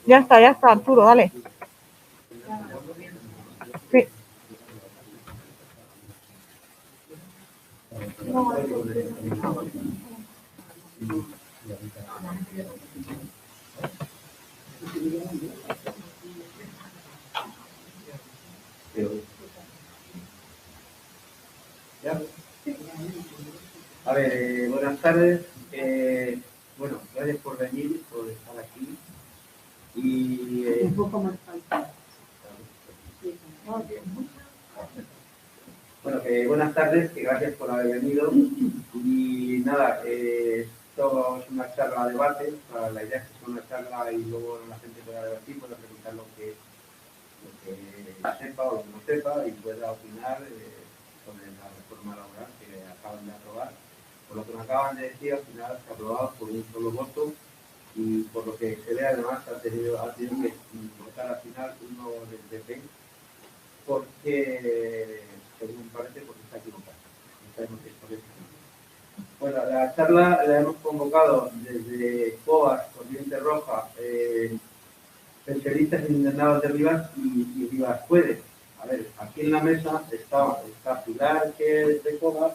Ya está, Arturo, dale. Sí. ¿Ya? A ver, buenas tardes. Bueno, gracias por venir, por estar aquí. Y, un poco más falta. Bueno, buenas tardes, gracias por haber venido. Y nada, esto es una charla de debate. La idea es que sea una charla y luego la gente pueda debatir, pueda preguntar lo que sepa o lo que no sepa y pueda opinar sobre la reforma laboral que acaban de aprobar. Por lo que me acaban de decir, al final se ha aprobado por un solo voto y por lo que se ve además ha tenido que votar al final uno del PP porque, según parece, porque está equivocado. No sabemos qué es por eso. Bueno, la charla la hemos convocado desde COAS, Corriente Roja, especialistas indignados de Rivas y Rivas Puede. A ver, aquí en la mesa está Pilar, que es de COAS,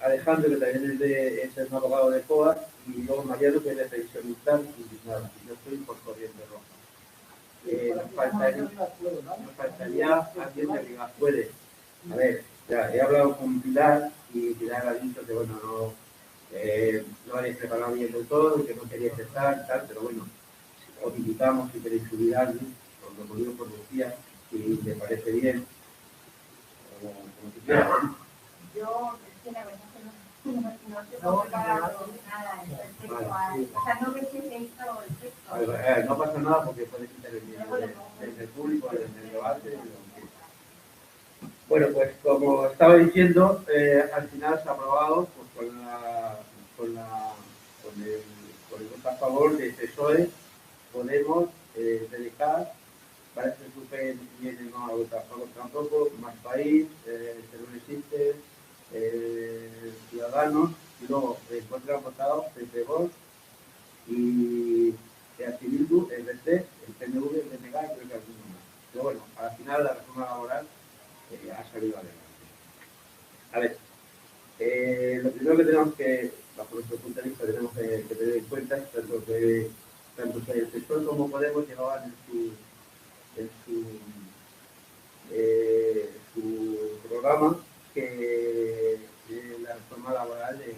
Alejandro, que también es el abogado de COAS, y luego Mariano, que es de pensionistas indignados. Yo estoy por Corriente Roja. Nos faltaría alguien de Rivas Puede. A ver, ya he hablado con Pilar y Pilar ha dicho que, bueno, no habéis preparado bien del todo, que no queríais estar y tal, pero bueno, os invitamos si queréis subir a alguien, os lo podemos por decía, si te parece bien, como tú quieras. Yo, es que la verdad que no sé cómo preparar nada respecto a... O sea, no me sé esto el texto. No pasa nada porque puedes intervenir desde el público, desde el debate. Bueno, pues como estaba diciendo, al final se ha aprobado pues, con el voto a favor de PSOE, Podemos, PDK, parece que UPN viene no a votar a favor tampoco, Más País, Perú Existe, Ciudadanos, y luego en contra han votado PP Vox y EH Bildu, el BC, el PNV, el PNG y creo que alguno más. Pero bueno, al final la reforma laboral ha salido adelante. A ver, lo primero que tenemos que, bajo nuestro punto de vista, tenemos que tener en cuenta es tanto que el sector como Podemos llevaban en su programa que la reforma laboral del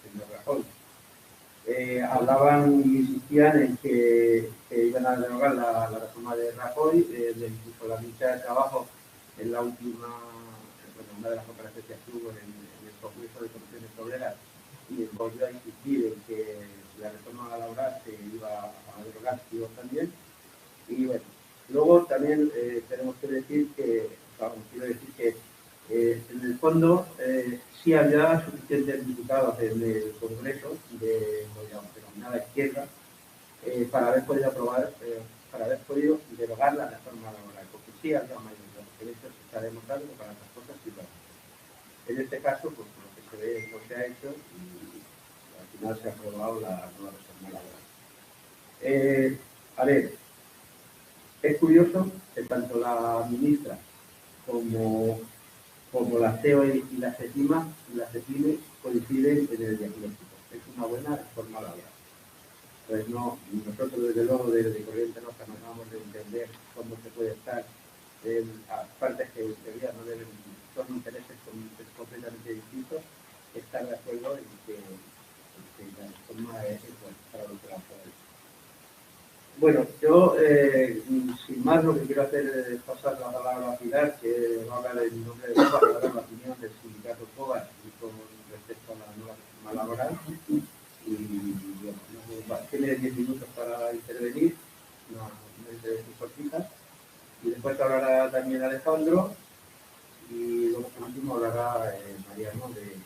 señor Rajoy. Hablaban y insistían en que iban a derogar la reforma de Rajoy, incluso la ministra de Trabajo en la última, una de las conferencias que hubo en el Congreso de Comisiones Obreras, y volvió a insistir en que la reforma laboral se iba a derogar también. Y bueno, luego también tenemos que decir que, en el fondo sí había suficientes diputados en el Congreso de la denominada izquierda para haber podido aprobar, para haber podido derogar la reforma laboral, porque sí había mayoría, porque de hecho se está demostrando que para otras cosas sí lo hace. En este caso, pues lo que se ve no se ha hecho y al final se ha aprobado la nueva reforma laboral. A ver, es curioso que tanto la ministra como la CEO y la CEPIME coinciden en el diagnóstico. Es una buena reforma laboral. Pues no, nosotros desde luego desde Corriente Roja no acabamos de entender cómo se puede estar en partes que en teoría no deben, son intereses completamente distintos, estar de acuerdo en que la reforma es para los trabajadores. Bueno, yo sin más lo que quiero hacer es pasar la palabra a Pilar, que va a hablar en nombre de COAS, va a dar la opinión del sindicato COAS con respecto a la nueva reforma laboral. Y bueno, tiene 10 minutos para intervenir, una intervención cortita. Y después hablará también Alejandro y luego por último hablará Mariano de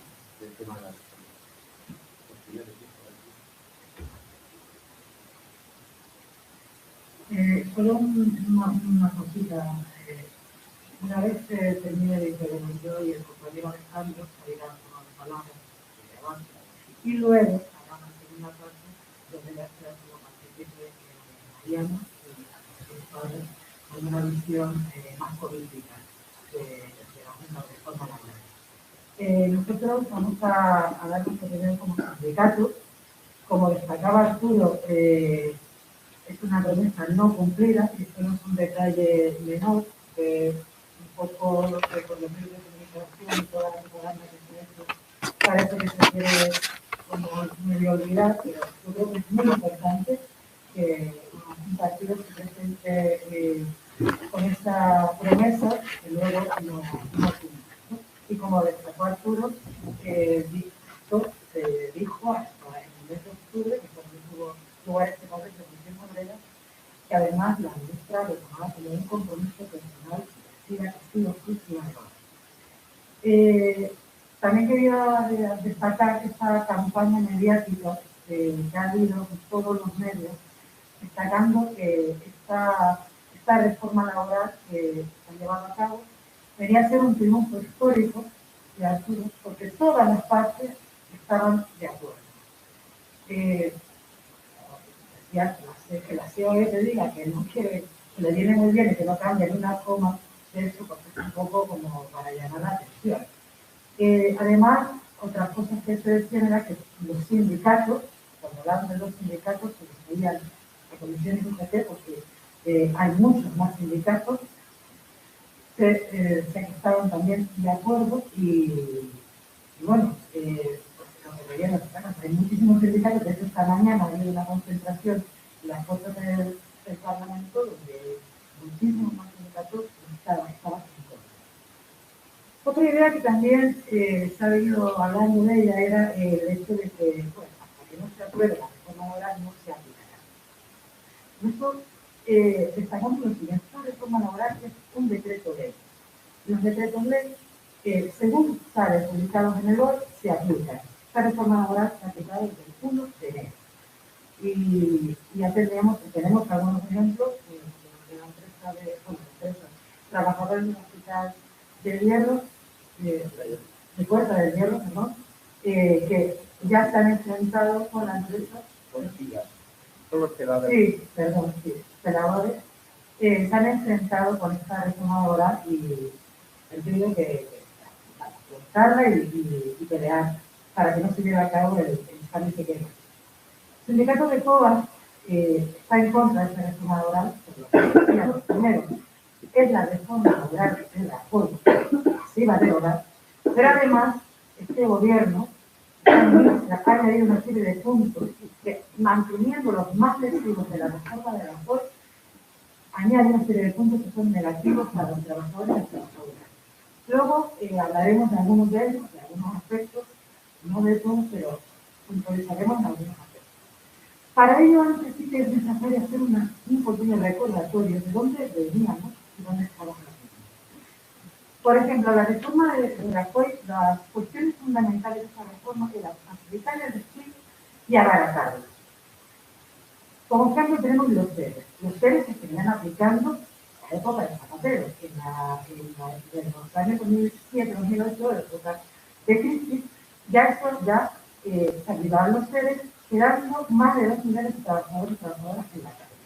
del tema de la reforma. Solo una cosita. Una vez termine de intervenir yo y el compañero Alejandro salirá con las palabras que avanza. Y luego hará una segunda parte donde ya será como partícipe Mariano con una visión más política de la reforma laboral. Nosotros vamos a dar nuestra opinión como sindicato. Como destacaba Arturo, es una promesa no cumplida, y esto no es un detalle menor, un poco lo que por los medios de comunicación y toda la propaganda que se hace parece que se quiere como medio olvidar, pero yo creo que es muy importante que un partido se presente con esta promesa que luego no cumple, ¿no? Y como destacó Arturo, se dijo hasta el mes de octubre, que cuando tuvo lugar este congreso de Obrera, que además la ministra lo tomaba como un compromiso personal que sí o sí iba a llevar. También quería destacar esta campaña mediática que ha habido en todos los medios, destacando que esta reforma laboral que se ha llevado a cabo venía a ser un triunfo histórico de Arturo, porque todas las partes estaban de acuerdo. Ya que la COE te diga que no quiere, que le viene muy bien y que no cambie ni una coma de eso, porque es un poco como para llamar la atención. Además, otras cosas que se decían era que los sindicatos, cuando hablaban de los sindicatos, se referían a comisiones UGT, porque hay muchos más sindicatos que estaban también de acuerdo y bueno, hay muchísimos sindicatos. De hecho, esta mañana ha habido una concentración en las puertas del Parlamento donde muchísimos más sindicatos estaban en contra. Otra idea que también se ha venido hablando de ella era el hecho de que, bueno, hasta que no se apruebe la reforma laboral no se aplicará. Nosotros destacamos lo siguiente: la reforma laboral es un decreto ley. Los decretos ley, según salen publicados en el BOE, se aplican. Esta reforma laboral se ha aplicado desde el 1 de enero. Y ya tenemos algunos ejemplos de la empresa, trabajadores del Hospital del Hierro, de Puerta del Hierro, perdón, que ya se han enfrentado con la empresa. Sí, perdón, sí, celadores, se han enfrentado con esta reforma laboral y he tenido que buscarla y pelear para que no se lleve a cabo el cambio que queremos. El sindicato de COA está en contra de esta reforma laboral, por lo que decíamos. Primero, es la reforma laboral que es la forma se iba a derogar, pero además este gobierno ha añadido una serie de puntos que, manteniendo los más lesivos de la reforma de la FOR, añade una serie de puntos que son negativos para los trabajadores y las trabajadoras. Luego hablaremos de algunos de ellos, de algunos aspectos, no de todos, pero puntualizaremos en algunos aspectos. Para ello, antes sí que es necesario hacer un pequeño recordatorio de dónde veníamos y dónde estamos. Por ejemplo, la reforma de la COI, las cuestiones fundamentales de esta reforma eran facilitar el despido y abaratarlo. Como ejemplo tenemos los CERES que se venían aplicando en la época de Zapatero, en los años 2007-2008, de la época de crisis, ya se aplicaban los CERES, quedando más de 2 millones de trabajadores y trabajadoras en la calle.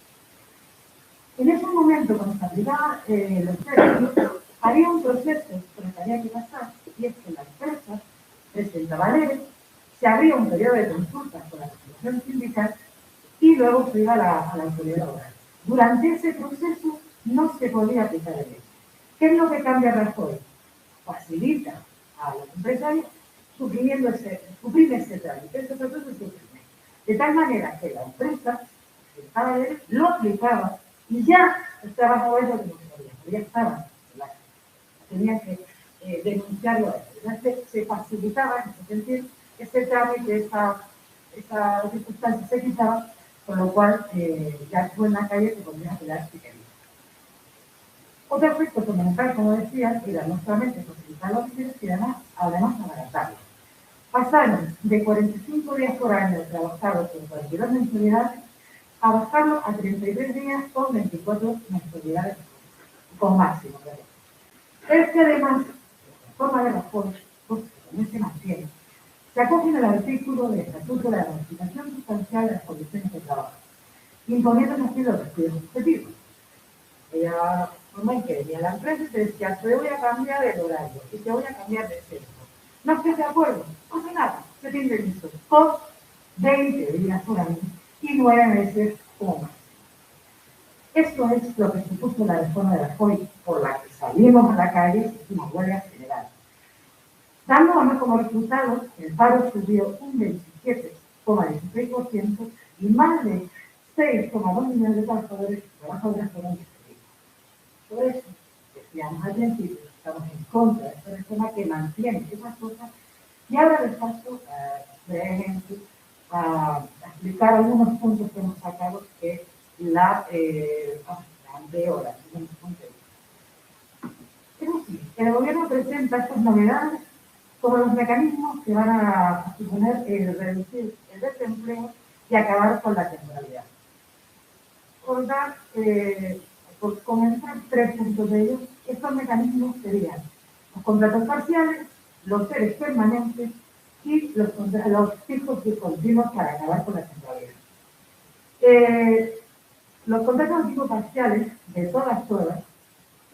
En ese momento, cuando se aplicaban los CERES, había un proceso que había que pasar, y es que la empresa presentaba leyes, se abría un periodo de consulta con la asociación sindical y luego se iba a la autoridad laboral. Durante ese proceso no se podía aplicar el ley. ¿Qué es lo que cambia Rajoy? Facilita a los empresarios suprime ese trámite, ese proceso se suprime. De tal manera que la empresa presentaba ley, lo aplicaba y ya el trabajador lo denunciaría, ya estaban. Tenían que denunciarlo a eso. Se facilitaba en ese sentido ese trámite, esa circunstancia se quitaba, con lo cual ya estuvo en la calle se podría quedar si quería. Otro aspecto fundamental, como decía, era no solamente facilitar los bienes, sino además abaratarlos. pasaron de 45 días por año trabajados con 42 mensualidades a bajarlo a 33 días con 24 mensualidades con máximo. Es que además, la forma de Rajoy, pues también se mantiene, se acogen al artículo del Estatuto de la Modificación Sustancial de las Condiciones de Trabajo, imponiendo así los despidos objetivos. Ella, forma en que venía la empresa y te decía, te voy a cambiar el horario y te voy a cambiar de sexo. No estés de acuerdo, no hace nada, se te indemniza con 20 días por año y 9 meses como más. Esto es lo que supuso la reforma de Rajoy, por la que salimos a la calle y una huelga general. Dando además como resultado, el paro subió un 27,16% y más de 6,2 millones de trabajadores fueron despedidos. Por eso, decíamos al principio, estamos en contra de esta reforma que mantiene esas cosas y ahora les paso brevemente a explicar algunos puntos que hemos sacado que la ahora. Es decir, el gobierno presenta estas novedades como los mecanismos que van a suponer reducir el desempleo y acabar con la temporalidad. Por comenzar 3 puntos de ellos, estos mecanismos serían los contratos parciales, los seres permanentes y los fijos y continuos para acabar con la temporalidad. Los contratos tipo parciales, de todas,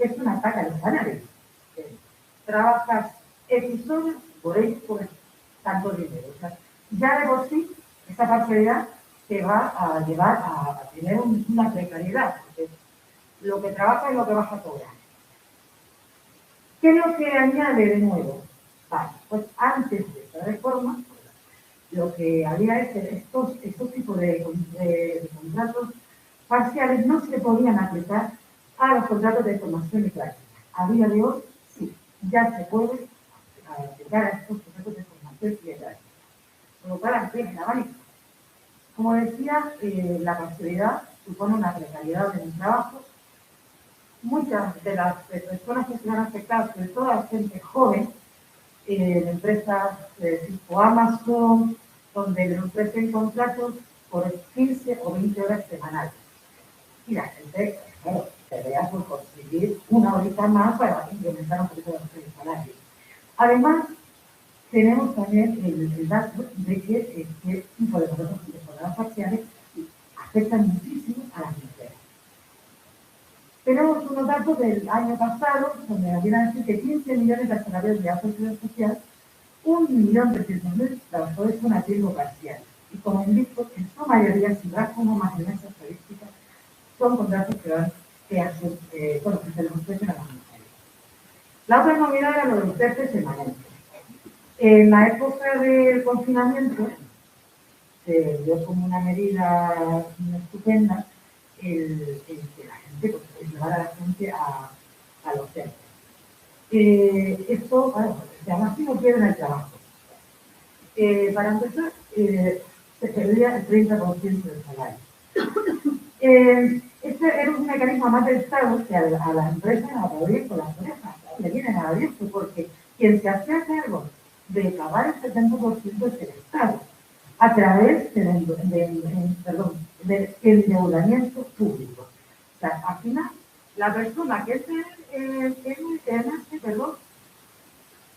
es un ataque a los salarios. Trabajas X horas por X por tanto dinero. O sea, ya de por sí, esa parcialidad te va a llevar a tener una precariedad, porque lo que trabajas es lo que vas a cobrar. ¿Qué es lo que añade de nuevo? Vale, pues antes de esta reforma, lo que había es que estos tipos de contratos parciales no se podían aplicar a los contratos de formación y práctica. A día de hoy, sí, ya se puede aplicar a estos contratos de formación y práctica. Por lo cual, amplía el abanico. Como decía, la parcialidad supone una precariedad en el trabajo. Muchas de las personas que se han afectado, sobre todo la gente joven, en empresas tipo Amazon, donde le ofrecen contratos por 15 o 20 horas semanales. Y la gente, claro, pelea por conseguir una horita más para implementar un poquito de salario. Además, tenemos también el dato de que este tipo de contratos de jornadas parciales afectan muchísimo a las mujeres. Tenemos unos datos del año pasado, donde nos vienen a decir que 15 millones de asalariados de la seguridad social, 1.300.000 trabajadores son a tiempo parcial. Y como indico, en su mayoría, si vas como más en esa estadística, son contratos que se les ofrecen a las mujeres. La otra novedad era lo del PERTE permanente. En la época del confinamiento, se dio como una medida estupenda el que la gente, pues, llevar a la gente a los PERTE. Esto, bueno, además, si no pierden el trabajo. Para empezar, se perdía el 30% del salario. Este era un mecanismo más del Estado que a las empresas a abrir con las orejas, le vienen a abrir, porque quien se hacía cargo de pagar el 70% es el Estado, a través del endeudamiento público. O sea, al final, la persona que es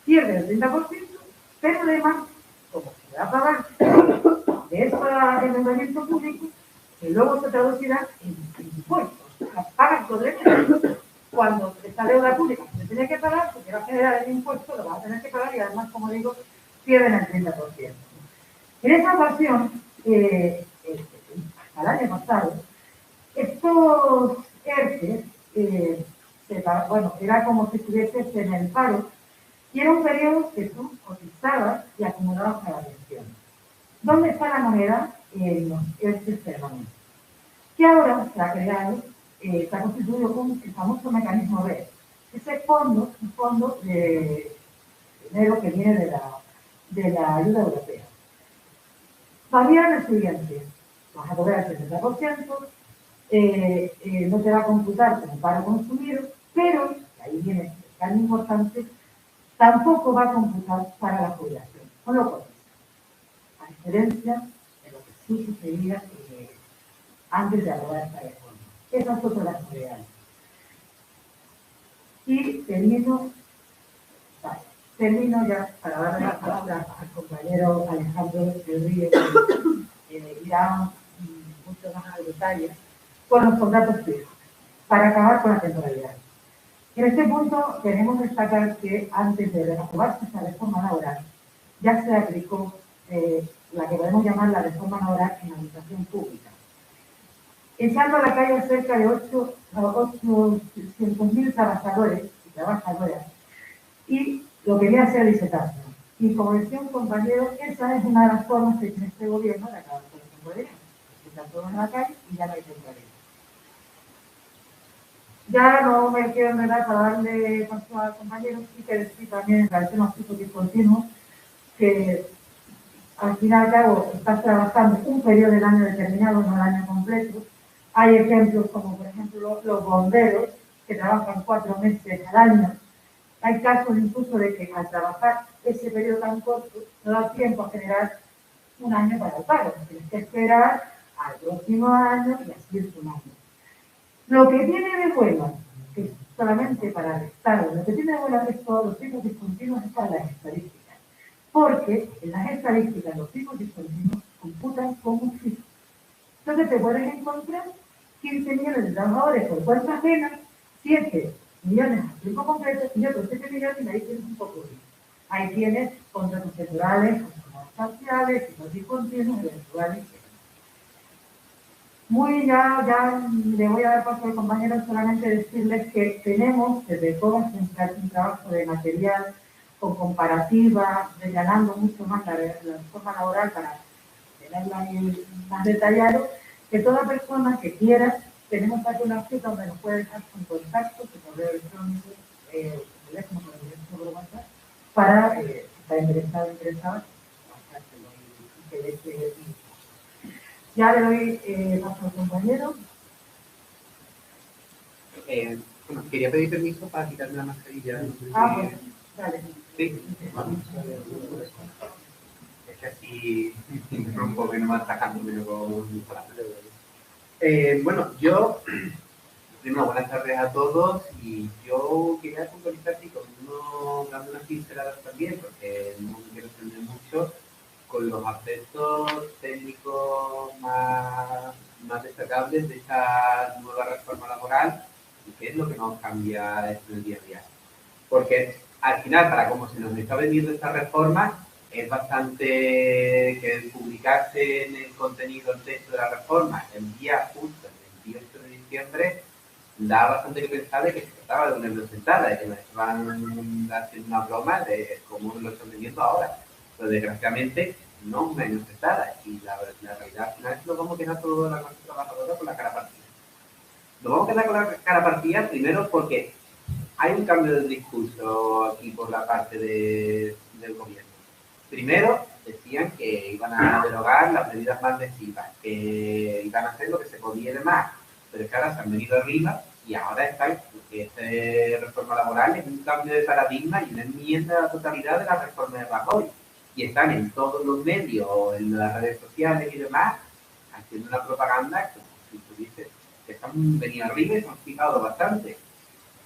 pierde el 30%, pero además, como se va a pagar de ese endeudamiento público, que luego se traducirá en impuestos. Pagan sobre eso. Cuando esta deuda pública se tiene que pagar, porque va a generar el impuesto, lo va a tener que pagar y además, como digo, pierden el 30%. En esa ocasión, hasta el año pasado, estos ERTE, era como si estuvieses en el paro, y era un periodo que tú cotizabas y acumulabas a la pensión. ¿Dónde está la moneda? En los ERTE permanentes. Que ahora se ha creado, se ha constituido el famoso mecanismo B. Ese fondo, un fondo de dinero que viene de la ayuda europea. Varía lo siguiente: vas a cobrar el 70%, no te va a computar como paro consumido, pero, ahí viene tan importante, tampoco va a computar para la jubilación. Con lo cual, diferencia de lo que sí sucedía antes de aprobar esta reforma. Esas son las novedades. Y termino ya para darle la palabra al compañero Alejandro del Río, que irá mucho más al detalle con los contratos fijos, para acabar con la temporalidad. En este punto queremos destacar que antes de aprobarse esta reforma laboral, ya se aplicó la que podemos llamar la reforma laboral en la administración pública, echando a la calle cerca de 800.000 trabajadores y trabajadoras, y lo que viene a ser licitación. Y como decía un compañero, esa es una de las formas que tiene este gobierno de acabar con la temporalidad. Están todos en la calle y ya no hay temporalidad. Ya no me quiero enredar para darle paso al compañero, y que decir también en relación a los tipos discontinuos, que al fin y al cabo estás trabajando un periodo del año determinado, no el año completo. Hay ejemplos como, por ejemplo, los bomberos, que trabajan 4 meses al año. Hay casos incluso de que al trabajar ese periodo tan corto, no da tiempo a generar un año para el pago. Tienes que esperar al próximo año y así es un año. Lo que tiene de bueno, que es solamente para el Estado, lo que tiene de bueno es todos los tipos discontinuos es para las estadísticas. Porque en las estadísticas los tipos discontinuos computan como fijo. Entonces te puedes encontrar 15 millones de trabajadores por cuenta ajena, 7 millones a tiempo completo y otros 7 millones, y ahí tienes un poco de. Ahí tienes contratos temporales, contratos parciales, tipos discontinuos, eventuales. Ya le voy a dar paso al compañero, solamente decirles que tenemos desde COBAS un trabajo de material con comparativa, rellenando mucho más la reforma laboral para tenerla ahí más detallado, que toda persona que quiera, tenemos aquí una cita donde nos puede dejar su contacto, su correo electrónico, teléfono, por WhatsApp, para si está interesada, y que desee. Ya le doy paso al compañero. Bueno, quería pedir permiso para quitarme la mascarilla. Pues, dale. Sí. Es que así rompo que no me atacándome con mis palabras. Bueno, yo, primero, buenas tardes a todos, y yo quería puntualizar aquí dando unas pinceladas también, porque no me quiero extender mucho, con los aspectos técnicos más destacables de esta nueva reforma laboral y qué es lo que nos cambia en el día a día. Porque al final, para cómo se nos está vendiendo esta reforma, es bastante que publicarse en el contenido, el texto de la reforma, el día justo, el 28 de diciembre, da bastante que pensar de que se trataba de una inocentada, de que nos van haciendo una broma de cómo lo están vendiendo ahora. Pero desgraciadamente no una inocentada, y la realidad al final es que nos vamos a quedar toda la clase trabajadora con la cara partida. Nos vamos a quedar con la cara partida primero porque hay un cambio de discurso aquí por la parte del gobierno. Primero decían que iban a derogar las medidas más lesivas, que iban a hacer lo que se podía y demás, pero es que ahora se han venido arriba y ahora están, porque esta reforma laboral es un cambio de paradigma y una enmienda a la totalidad de la reforma de Rajoy. Y están en todos los medios, en las redes sociales y demás, haciendo una propaganda que, si tú dices, que están venido arriba y se han fijado bastante.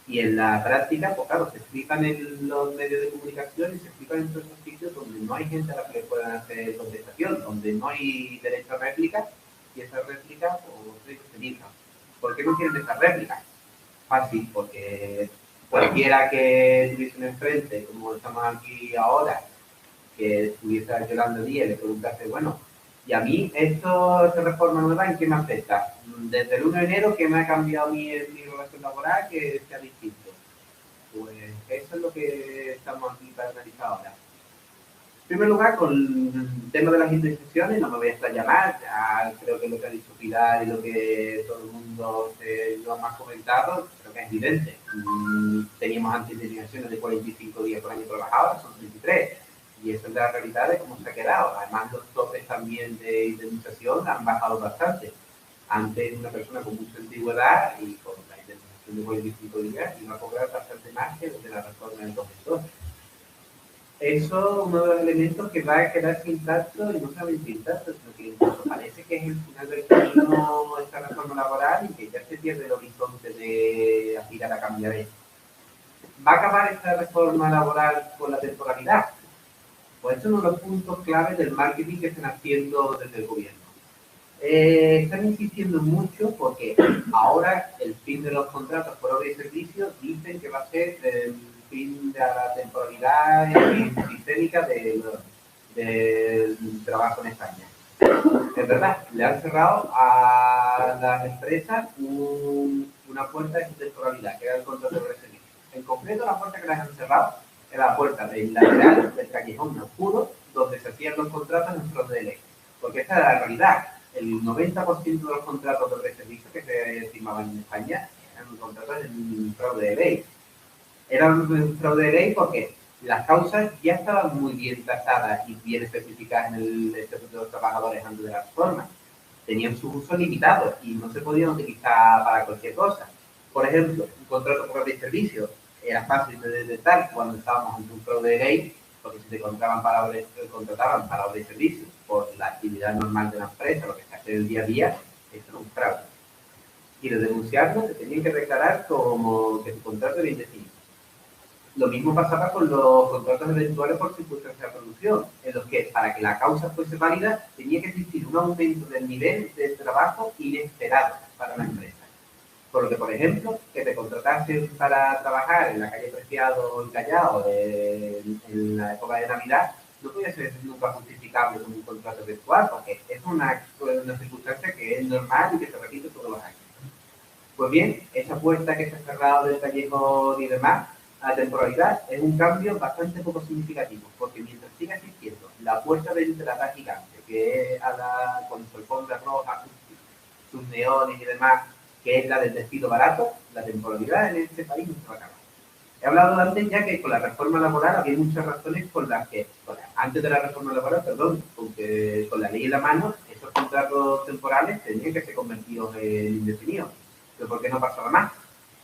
Y en la práctica, pues claro, se explican en los medios de comunicación y se explican en todos esos sitios donde no hay gente a la que le puedan hacer contestación, donde no hay derecho a réplica, y esas réplicas pues, se utilizan. ¿Por qué no quieren esas réplicas? Fácil, porque cualquiera que tuviesen enfrente, como estamos aquí ahora, que estuviese Yolanda Díaz, le preguntase, bueno, y a mí esta reforma nueva, ¿en qué me afecta? Desde el 1 de enero, ¿qué me ha cambiado mi relación laboral que sea distinto? Pues eso es lo que estamos aquí para analizar ahora. En primer lugar, con el tema de las indemnizaciones, no me voy a explayar más, ya creo que lo que ha dicho Pilar y lo que todo el mundo lo ha más comentado, creo que es evidente. Teníamos antes indemnizaciones de 45 días por año trabajado, son 33. Y eso es la realidad de cómo se ha quedado. Además, los topes también de indemnización han bajado bastante. Antes, una persona con mucha antigüedad y con la indemnización de 45 días iba a cobrar bastante más que de la reforma del 2012. eso uno de los elementos que va a quedarse intacto y no solamente intacto, sino que incluso parece que es el final del camino esta reforma laboral y que ya se pierde el horizonte de aspirar a cambiar esto. ¿Va a acabar esta reforma laboral con la temporalidad? Pues es uno de los puntos claves del marketing que están haciendo desde el gobierno. Están insistiendo mucho porque ahora el fin de los contratos por obra y servicios dicen que va a ser el fin de la temporalidad sistémica del trabajo en España. Es verdad, le han cerrado a las empresas una puerta de temporalidad, que era el contrato de obra y servicios. En concreto, la puerta que les han cerrado era la puerta del lateral del callejón oscuro donde se hacían los contratos en fraude de ley. Porque esta era la realidad. El 90% de los contratos de obra y servicios que se firmaban en España eran contratos en fraude de ley. Eran un fraude de ley porque las causas ya estaban muy bien tasadas y bien especificadas en el Estatuto de los Trabajadores antes de la reforma. Tenían sus usos limitados y no se podían utilizar para cualquier cosa. Por ejemplo, un contrato por obra y servicios era fácil de detectar cuando estábamos ante un fraude de ley, porque si te contrataban para obra y servicios por la actividad normal de la empresa, lo que se hace el día a día, eso era un fraude. Y de denunciarlo te tenían que declarar como que tu contrato era indefinido. Lo mismo pasaba con los contratos eventuales por circunstancias de producción, en los que para que la causa fuese válida tenía que existir un aumento del nivel de trabajo inesperado para la empresa. Por lo que, por ejemplo, que te contratasen para trabajar en la calle Preciado o en Callao en la época de Navidad, no podía ser nunca justificable como un contrato eventual, porque es una circunstancia que es normal y que se repite todos los años. Pues bien, esa puerta que se ha cerrado del callejón y demás, a la temporalidad, es un cambio bastante poco significativo, porque mientras siga existiendo la puerta de entrada gigante, que es con su alfombra roja, sus neones y demás, que es la del despido barato, la temporalidad en este país no se va a acabar. He hablado antes ya que con la reforma laboral había muchas razones con las que, antes de la reforma laboral, porque con la ley en la mano, esos contratos temporales tenían que ser convertidos en indefinidos. ¿Pero por qué no pasaba más?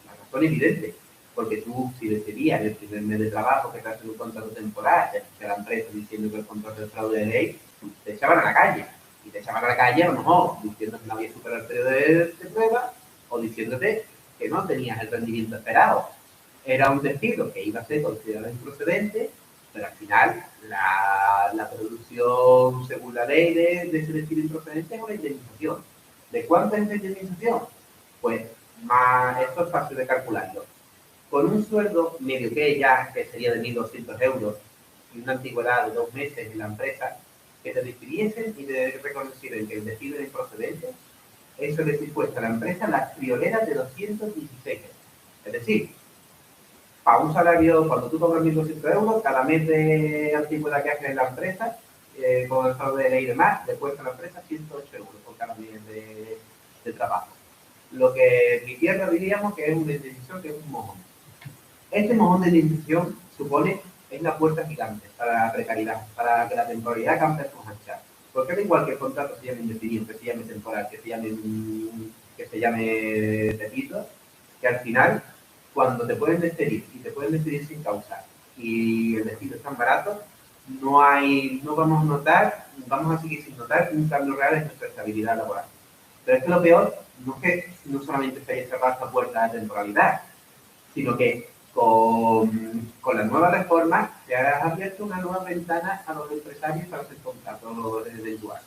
La razón es evidente. Porque tú, si decidías en el primer mes de trabajo que te hacen un contrato temporal, de la empresa diciendo que el contrato es fraude de ley, te echaban a la calle. Y te echaban a la calle a lo mejor diciendo que no había superado el periodo de prueba o diciéndote que no tenías el rendimiento esperado. Era un despido que iba a ser considerado improcedente, pero al final la producción, según la ley de ese despido improcedente, es una indemnización. ¿De cuánto es la indemnización? Pues esto es fácil de calcularlo. Con un sueldo medio que sería de 1.200 euros y una antigüedad de 2 meses en la empresa, que te despidiesen y te reconocieran que el despido era improcedente, eso les impuesta a la empresa las frioleras de 216 euros. Es decir, para un salario, cuando tú cobras 1.200 euros, cada mes de antigüedad que haces en la empresa, con el fraude de ley y demás, le cuesta a la empresa 108 euros por cada mes de trabajo. Lo que en mi tierra diríamos que es una indemnización, que es un mojón. Este mojón de indemnización supone es la puerta gigante para la precariedad, para que la temporalidad campe sus anchas. Porque da igual que el contrato se llame indefinido, que se llame temporal, que se llame repito, que al final, cuando te pueden despedir y te pueden despedir sin causa y el despido es tan barato, vamos a seguir sin notar un cambio real en nuestra estabilidad laboral. Pero es que lo peor no es que no solamente se haya cerrado esta puerta de temporalidad, sino que con la nueva reforma se ha abierto una nueva ventana a los empresarios para hacer contratos eventuales.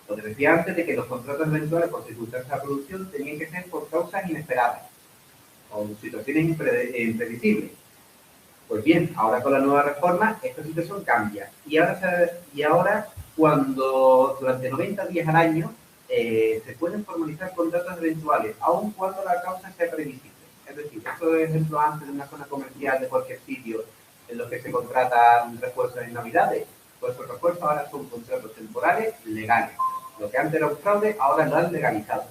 Lo que decía antes de que los contratos eventuales por circunstancias de producción tenían que ser por causas inesperadas o situaciones imprevisibles. Pues bien, ahora con la nueva reforma esta situación cambia y ahora cuando durante 90 días al año se pueden formalizar contratos eventuales, aun cuando la causa sea previsible. Es decir, eso es ejemplo antes de una zona comercial de cualquier sitio en los que se contratan refuerzos en Navidades. Pues esos refuerzos ahora son contratos temporales legales. Lo que antes era un fraude, ahora lo han legalizado.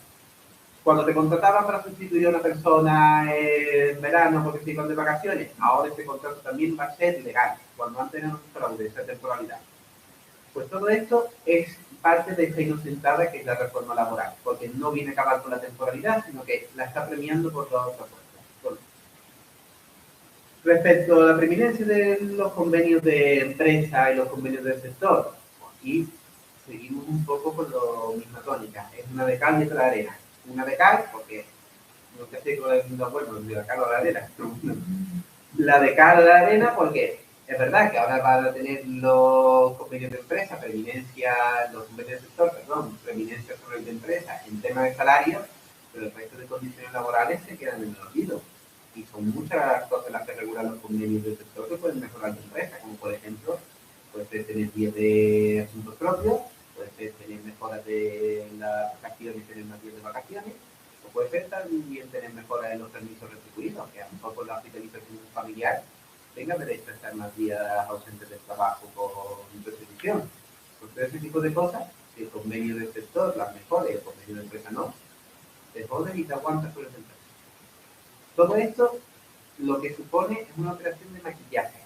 Cuando te contrataban para sustituir a una persona en verano porque se iban de vacaciones, ahora ese contrato también va a ser legal. Cuando antes era un fraude, esa temporalidad. Pues todo esto es parte de esta inocentada que es la reforma laboral, porque no viene a acabar con la temporalidad, sino que la está premiando por toda otra puerta. Respecto a la preeminencia de los convenios de empresa y los convenios del sector, aquí seguimos un poco con la misma tónica. Es una de cal y otra de arena. Una de cal, porque no sé si bueno, de la cal o la arena. La de cal o la arena, porque es verdad que ahora van a tener los convenios de empresa, los convenios de sector, perdón, preeminencia sobre el de empresa en tema de salario, pero el resto de condiciones laborales se quedan en el olvido. Y son muchas las cosas las que regulan los convenios del sector que pueden mejorar la empresa, como por ejemplo, puede ser tener días de asuntos propios, puede ser tener mejoras de las vacaciones, tener más días de vacaciones, o puede ser también tener mejoras en los permisos retribuidos, que a lo mejor con la hospitalización familiar tenga derecho a estar más días ausentes del trabajo con retribución. Por todo ese tipo de cosas, si el convenio del sector las mejora y el convenio de empresa no, te jodes y te aguantas por el empresa. Todo esto lo que supone es una operación de maquillaje.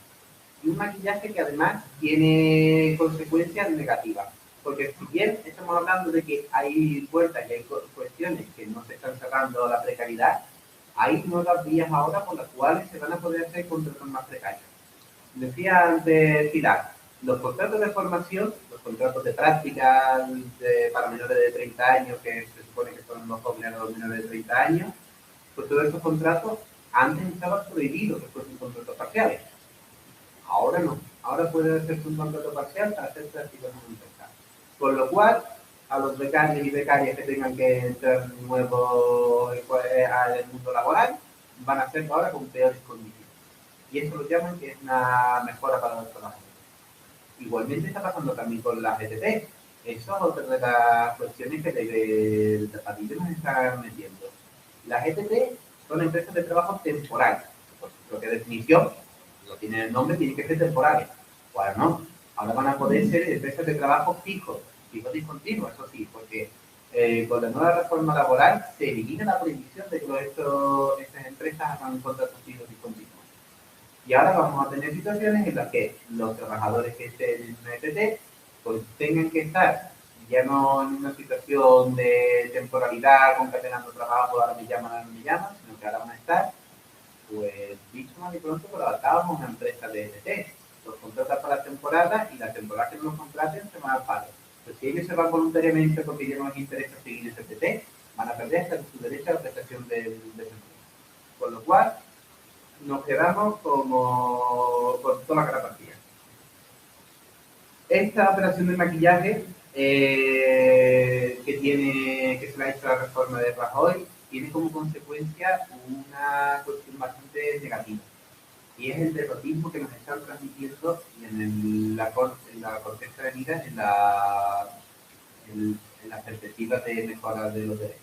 Y un maquillaje que además tiene consecuencias negativas. Porque si bien estamos hablando de que hay puertas y hay cuestiones que no se están cerrando a la precariedad, hay nuevas vías ahora por las cuales se van a poder hacer contratos más precarios. Decía antes Pilar, los contratos de formación, los contratos de práctica para menores de 30 años, que se supone que son los jóvenes a los menores de 30 años, pues todos esos contratos antes estaban prohibidos que fuesen contratos parciales. Ahora no. Ahora puede hacerse un contrato parcial para hacer prácticas en una empresa. Con lo cual, a los becarios y becarias que tengan que entrar nuevos al mundo laboral, van a ser ahora con peores condiciones. Y eso lo llaman que es una mejora para los trabajadores. Igualmente está pasando también con las ETT. Eso es otra de las cuestiones que el Zapatito nos está metiendo. Las ETT son empresas de trabajo temporal. Lo que definición, lo tiene el nombre, tiene que ser temporales. Ahora no. Ahora van a poder ser empresas de trabajo fijos discontinuos, eso sí, porque con la nueva reforma laboral se elimina la prohibición de que estas empresas hagan contratos fijos discontinuos. Y ahora vamos a tener situaciones en las que los trabajadores que estén en una ETT pues tengan que estar ya no en una situación de temporalidad, concatenando trabajo, ahora me llaman, sino que ahora van a estar, pues, dicho más y pronto, pero adaptados a una empresa de ETT. Los contratan para la temporada y la temporada que no los contraten se van al paro. Pues si ellos se van voluntariamente porque ya no les interesa seguir ese ETT, van a perder hasta su derecho a la prestación del desempleo. Con lo cual, nos quedamos como con toda la cara partida. Esta operación de maquillaje que se le ha hecho la reforma de Rajoy tiene como consecuencia una cuestión bastante negativa, y es el derrotismo que nos están transmitiendo en la corteza de vida en la perspectiva de mejora de los derechos.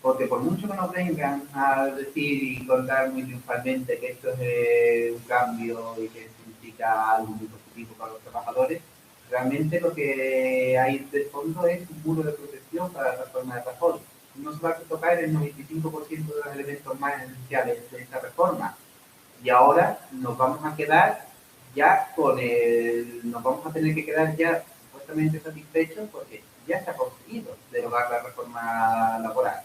Porque por mucho que nos vengan a decir y contar muy triunfalmente que esto es un cambio y que significa algo muy positivo para los trabajadores, realmente lo que hay de fondo es un muro de protección para la reforma de Rajoy. No se va a tocar el 95% de los elementos más esenciales de esta reforma. Y ahora nos vamos a quedar ya nos vamos a tener que quedar ya supuestamente satisfechos porque ya se ha conseguido derogar la reforma laboral.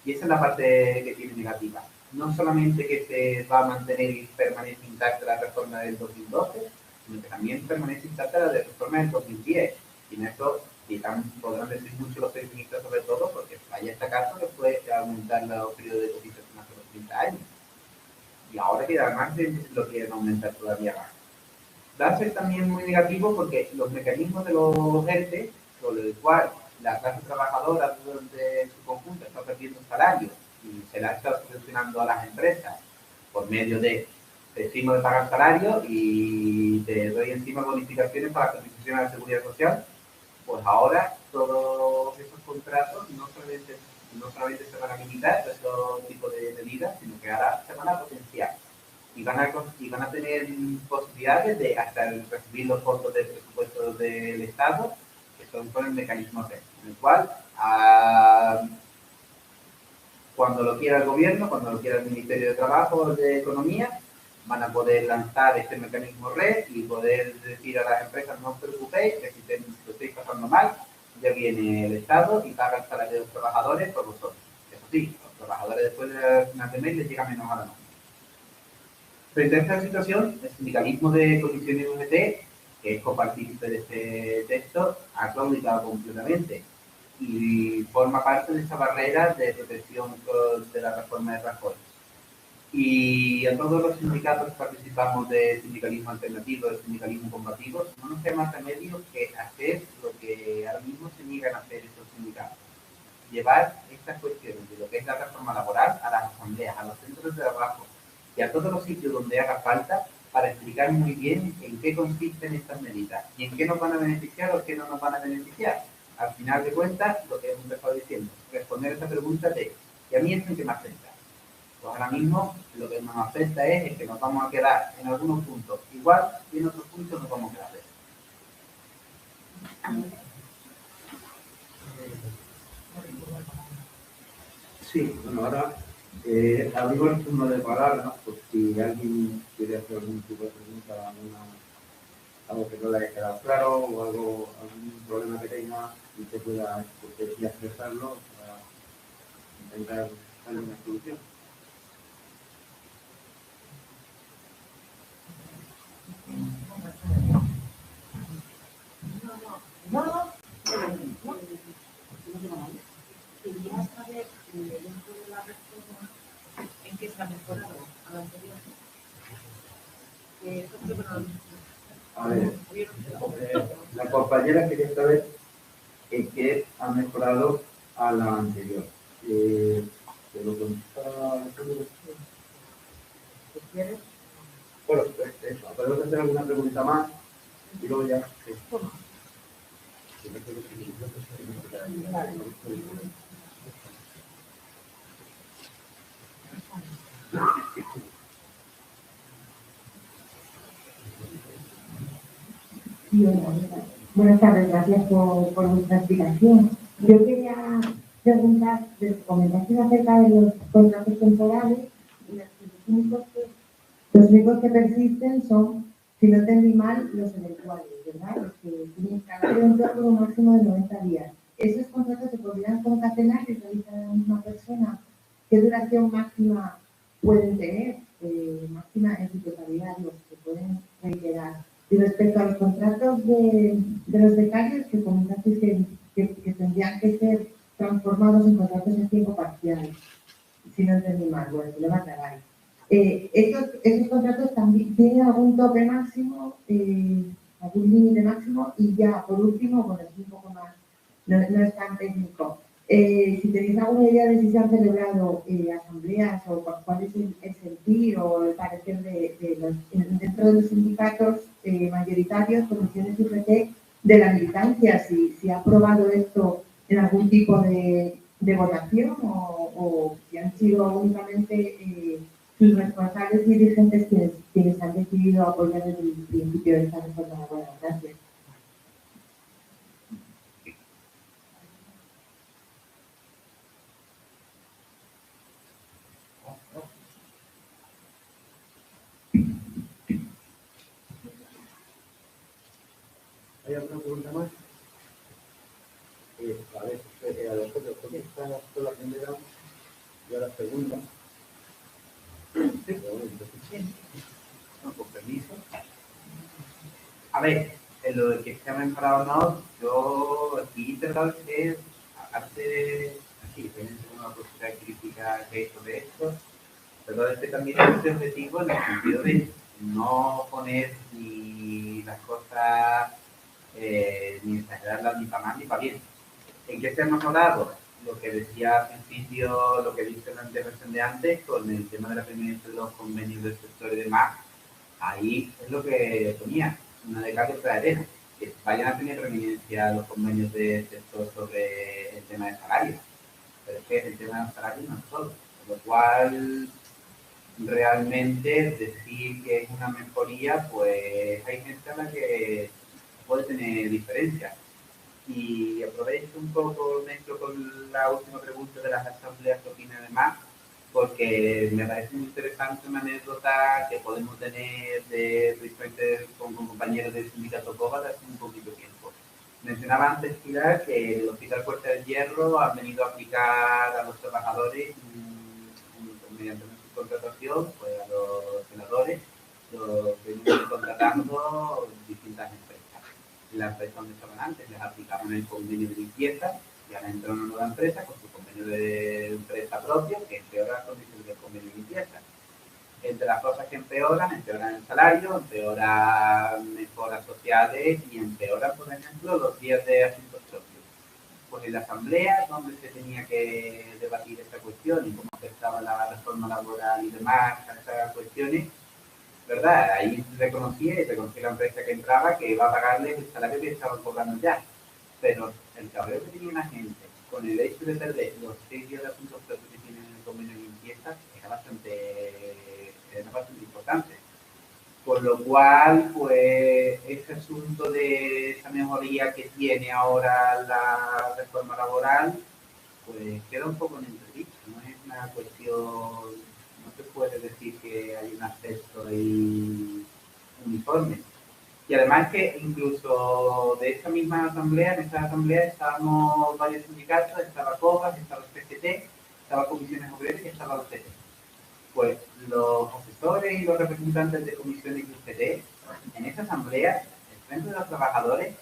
Y esa es la parte que tiene negativa. No solamente que se va a mantener y permanece intacta la reforma del 2012, sino que también permanece intacta la reforma del 2010. Y en esto podrán decir mucho los feministas sobre todo, porque vaya este caso que puede aumentar los periodos de cotización hasta los 30 años. Y ahora que además lo quieren aumentar todavía más. Va a ser también muy negativo porque los mecanismos de los ERTE, sobre el cual la clase trabajadora de su conjunto está perdiendo salarios y se la está subvencionando a las empresas por medio de te encima de pagar salario y te doy encima bonificaciones para la cotización a la seguridad social, pues ahora todos esos contratos no solamente se van a limitar a esos tipos de medidas, sino que ahora se van a potenciar y van a tener posibilidades de hasta recibir los fondos del presupuesto del Estado, que son con el mecanismo RED, en el cual cuando lo quiera el gobierno, cuando lo quiera el Ministerio de Trabajo o de Economía, van a poder lanzar este mecanismo RED y poder decir a las empresas: no os preocupéis, que si lo estáis pasando mal, ya viene el Estado y paga el salario de los trabajadores por vosotros. Eso sí, los trabajadores después de final de mes les llega menos a la nómina. Frente a esta situación, el sindicalismo de Comisiones UGT, que es copartícipe de este texto, ha claudicado completamente y forma parte de esa barrera de protección de la reforma de Rajoy. Y a todos los sindicatos que participamos de sindicalismo alternativo, de sindicalismo combativo, no nos queda más remedio que hacer lo que ahora mismo se niegan a hacer estos sindicatos. Llevar estas cuestiones de lo que es la reforma laboral a las asambleas, a los centros de trabajo y a todos los sitios donde haga falta para explicar muy bien en qué consisten estas medidas y en qué nos van a beneficiar o en qué no nos van a beneficiar. Al final de cuentas, lo que hemos empezado diciendo, responder esa pregunta de ¿y a mí esto en qué me afecta? Pues ahora mismo lo que nos afecta es que nos vamos a quedar en algunos puntos igual y en otros puntos nos vamos a quedar lejos. Sí, bueno, ahora abrimos el turno de palabras, por si alguien quiere hacer algún tipo de pregunta, algo que no le haya quedado claro o algún problema que tenga y que pueda expresarlo para intentar darle una solución. Quería saber dentro de la reforma en qué se ha mejorado a la anterior. A ver, la compañera quería saber en qué ha mejorado a la anterior. ¿Te lo contestaba? ¿Quieres? Bueno, pues eso, podemos hacer alguna pregunta más y luego ya. Sí. Sí, buenas tardes, gracias por vuestra explicación. Yo quería preguntar, comentaste acerca de los contratos temporales y los únicos que persisten son, si no entendí mal, los eventuales, ¿verdad? Los que tienen cada evento por un máximo de 90 días. ¿Esos contratos se podrían concatenar y realizar a la misma persona? ¿Qué duración máxima pueden tener? Máxima en su totalidad, los que pueden reiterar. Y respecto a los contratos de los becarios, que comentasteis que tendrían que ser transformados en contratos en tiempo parcial, si no entendí mal, bueno, si lo aclaráis. Esos contratos también tienen algún tope máximo, algún límite máximo, y ya, por último, bueno, es un poco más, no es tan técnico. Si tenéis alguna idea de si se han celebrado asambleas o cuál es el sentir o el parecer dentro de los sindicatos mayoritarios, comisiones UGT, de la militancia, si ha aprobado esto en algún tipo de votación o si han sido únicamente sus responsables y dirigentes quienes han decidido apoyar desde el principio de esta reforma laboral. Gracias. ¿Hay alguna pregunta más? A ver, a los otros, ¿por qué está la primera y a la segunda? No, con permiso. A ver, en lo de que se ha mejorado o no, yo aquí he tratado de hacer, así, teniendo una postura crítica que he hecho de esto, pero este también es este objetivo en el sentido de no poner ni las cosas, ni exagerarlas ni para mal ni para bien. ¿En qué se ha mejorado? Lo que decía al principio, lo que dice la intervención de antes, con el tema de la permanencia de los convenios del sector y demás, ahí es lo que ponía, una de cal y otra de arena, que vayan a tener reminencia los convenios del sector sobre el tema de salarios, pero es que el tema de los salarios no es todo, por lo cual realmente decir que es una mejoría, pues hay gente a la que puede tener diferencias. Y aprovecho un poco, Néstor, con la última pregunta de las asambleas que opina además, porque me parece muy interesante una anécdota que podemos tener con compañeros del sindicato COBA de hace un poquito tiempo. Mencionaba antes, Pilar, que el Hospital Puerta del Hierro ha venido a aplicar a los trabajadores mediante un contratación, pues a los senadores los venimos contratando distintas empresas. Las empresas donde estaban antes les aplicamos el convenio de limpieza y ahora entra una nueva empresa con su convenio de empresa propio que empeora las condiciones del convenio de limpieza. Entre las cosas que empeoran el salario, empeoran mejoras sociales y empeoran, por ejemplo, los días de asuntos propios. Pues en la asamblea, donde se tenía que debatir esta cuestión y cómo afectaba la reforma laboral y demás a esas cuestiones, ¿verdad? Ahí reconocía la empresa que entraba que iba a pagarles el salario que estaban cobrando ya. Pero el cabreo que tenía la gente con el hecho de perder los 6 días de asuntos propios que tienen en el convenio de limpieza era bastante importante. Por lo cual, pues, ese asunto de esa mejoría que tiene ahora la reforma laboral, pues queda un poco en entredicho. No es una cuestión, no se puede decir que hay un acceso ahí uniforme. Y además que incluso de esa misma asamblea, en esa asamblea estábamos varios sindicatos, estaba COPAS, estaba el PCT, estaba Comisiones Obreras y estaba el UCT. Pues los asesores y los representantes de comisiones y UCT, en esa asamblea, frente de los trabajadores,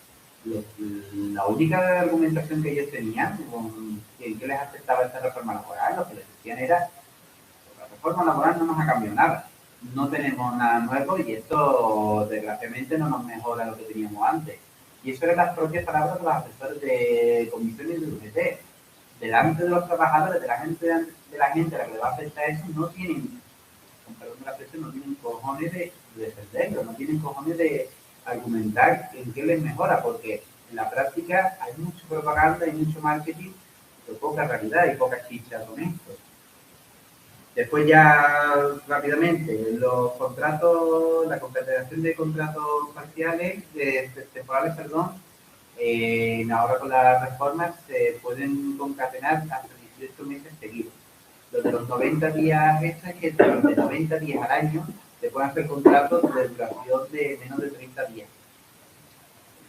la única argumentación que ellos tenían, que les afectaba esta reforma laboral, lo que les decían era: la reforma laboral no nos ha cambiado nada, no tenemos nada nuevo y esto desgraciadamente no nos mejora lo que teníamos antes. Y eso eran las propias palabras de los asesores de comisiones y de UCT. Delante de los trabajadores, de la gente a la que le va a afectar eso, no tienen, con perdón de la expresión, no tienen cojones de defenderlo, no tienen cojones de argumentar en qué les mejora, porque en la práctica hay mucha propaganda y mucho marketing, pero poca realidad y poca chicha con esto. Después ya rápidamente, los contratos, la confederación de contratos parciales, temporales, perdón, ahora con las reformas se pueden concatenar hasta 18 meses seguidos. Los de los 90 días extras, que durante 90 días al año se pueden hacer contratos de duración de menos de 30 días.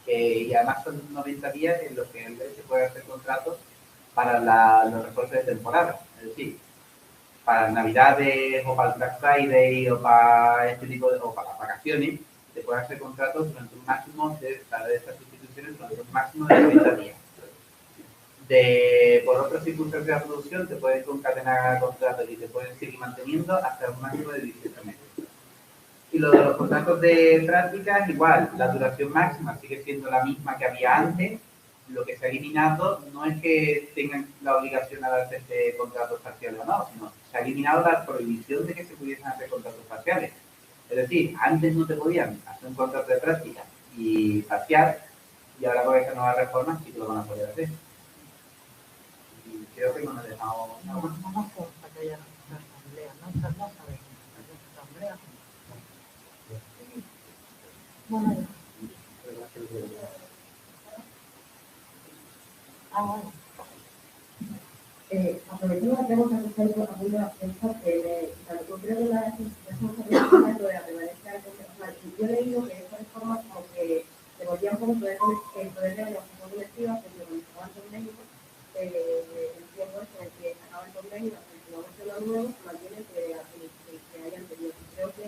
Y además son 90 días en los que se pueden hacer contratos para los refuerzos de temporada. Es decir, para Navidades o para el Black Friday o para este tipo o para las vacaciones, se pueden hacer contratos durante un máximo para estas instituciones durante un máximo de 30 días. Por otras circunstancias de producción, te pueden concatenar contratos y te pueden seguir manteniendo hasta un máximo de 18 meses. Y lo de los contratos de prácticas, igual, la duración máxima sigue siendo la misma que había antes. Lo que se ha eliminado no es que tengan la obligación a darse este contrato parcial o no, sino se ha eliminado la prohibición de que se pudiesen hacer contratos parciales. Es decir, antes no te podían hacer un contrato de práctica y parcial, y ahora con esta nueva reforma sí que lo van a poder hacer. Y creo que no me he dejado... No consta que haya una asamblea, no sabemos que haya asamblea. Bueno, bueno. Aprovechando la pregunta que está ahí por alguna fecha, yo creo que la responsabilidad de la permanencia del consejo. Yo he leído que esta reforma como que devolvía un poco el poder de la asociación colectiva, que se organizaba el convenio, el tiempo en el que acaba el convenio, el momento de lo nuevo, se mantiene que haya anterior. Creo que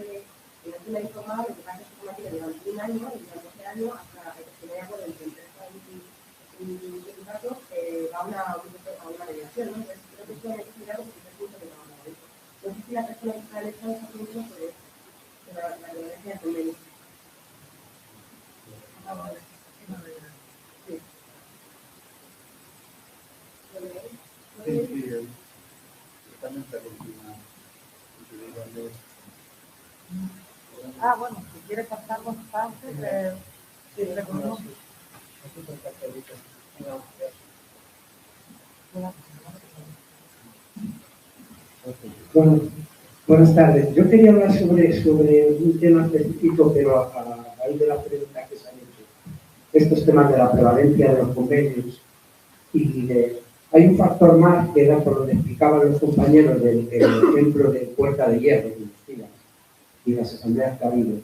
no se me ha informado, lo que pasa es que se mantiene durante un año y durante ese año hasta que se vaya por el que empresa y sindicatos va a una mediación, ¿no? Entonces creo que esto hay que mirar porque es el punto que no vamos a ver. No sé si la persona que está en esta esa pregunta sobre la violencia del convenio. Sí, también está continuando. Bueno, si quiere pasar con antes, sí, le ponemos. Bueno, buenas tardes. Yo quería hablar sobre un tema específico, pero a raíz de las preguntas que se han hecho. Estos temas de la prevalencia de los convenios hay un factor más que era por lo que explicaban los compañeros del ejemplo de Puerta de Hierro y las asambleas que ha habido.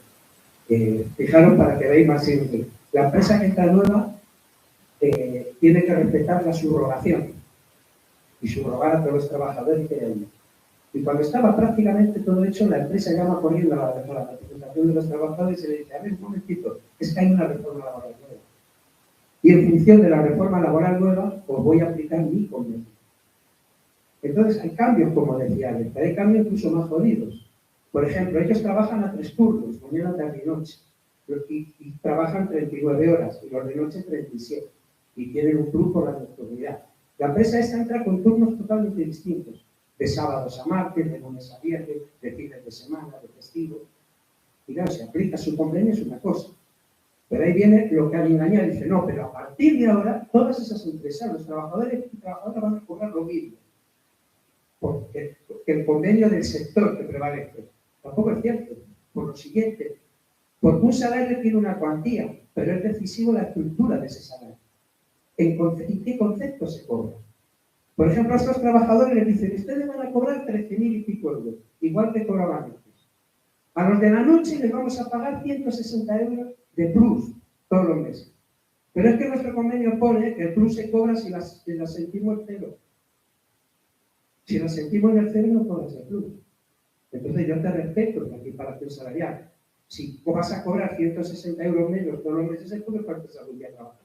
Fijaros para que veáis más simple. La empresa que está nueva tiene que respetar la subrogación y subrogar a todos los trabajadores que hay. Y cuando estaba prácticamente todo hecho, la empresa llama corriendo a la representación de los trabajadores y le dice, a ver, un momentito, es que hay una reforma laboral nueva. Y en función de la reforma laboral nueva, os voy a aplicar mi convenio. Entonces hay cambios, como decía antes, pero hay cambios incluso más jodidos. Por ejemplo, ellos trabajan a 3 turnos, mañana, tarde y noche, y trabajan 39 horas, y los de noche 37, y tienen un plus por la nocturnidad. La empresa esta entra con turnos totalmente distintos, de sábados a martes, de lunes a viernes, de fines de semana, de festivos. Y claro, si aplica su convenio es una cosa. Pero ahí viene lo que han engañado y dice, no, pero a partir de ahora, todas esas empresas, los trabajadores y trabajadoras van a cobrar lo mismo. Porque el convenio del sector que prevalece. Tampoco es cierto. Por lo siguiente, porque un salario tiene una cuantía, pero es decisivo la estructura de ese salario. ¿En qué concepto se cobra? Por ejemplo, a estos trabajadores les dicen, ustedes van a cobrar 13.000 y pico euros, igual que cobraban antes. A los de la noche les vamos a pagar 160 euros de plus todos los meses. Pero es que nuestro convenio pone que el plus se cobra si las sentimos en cero. Si las sentimos en el cero, no cobras el plus. Entonces yo te respeto la equiparación salarial. Si vas a cobrar 160 euros menos todos los meses, es porque faltas algún día a trabajar.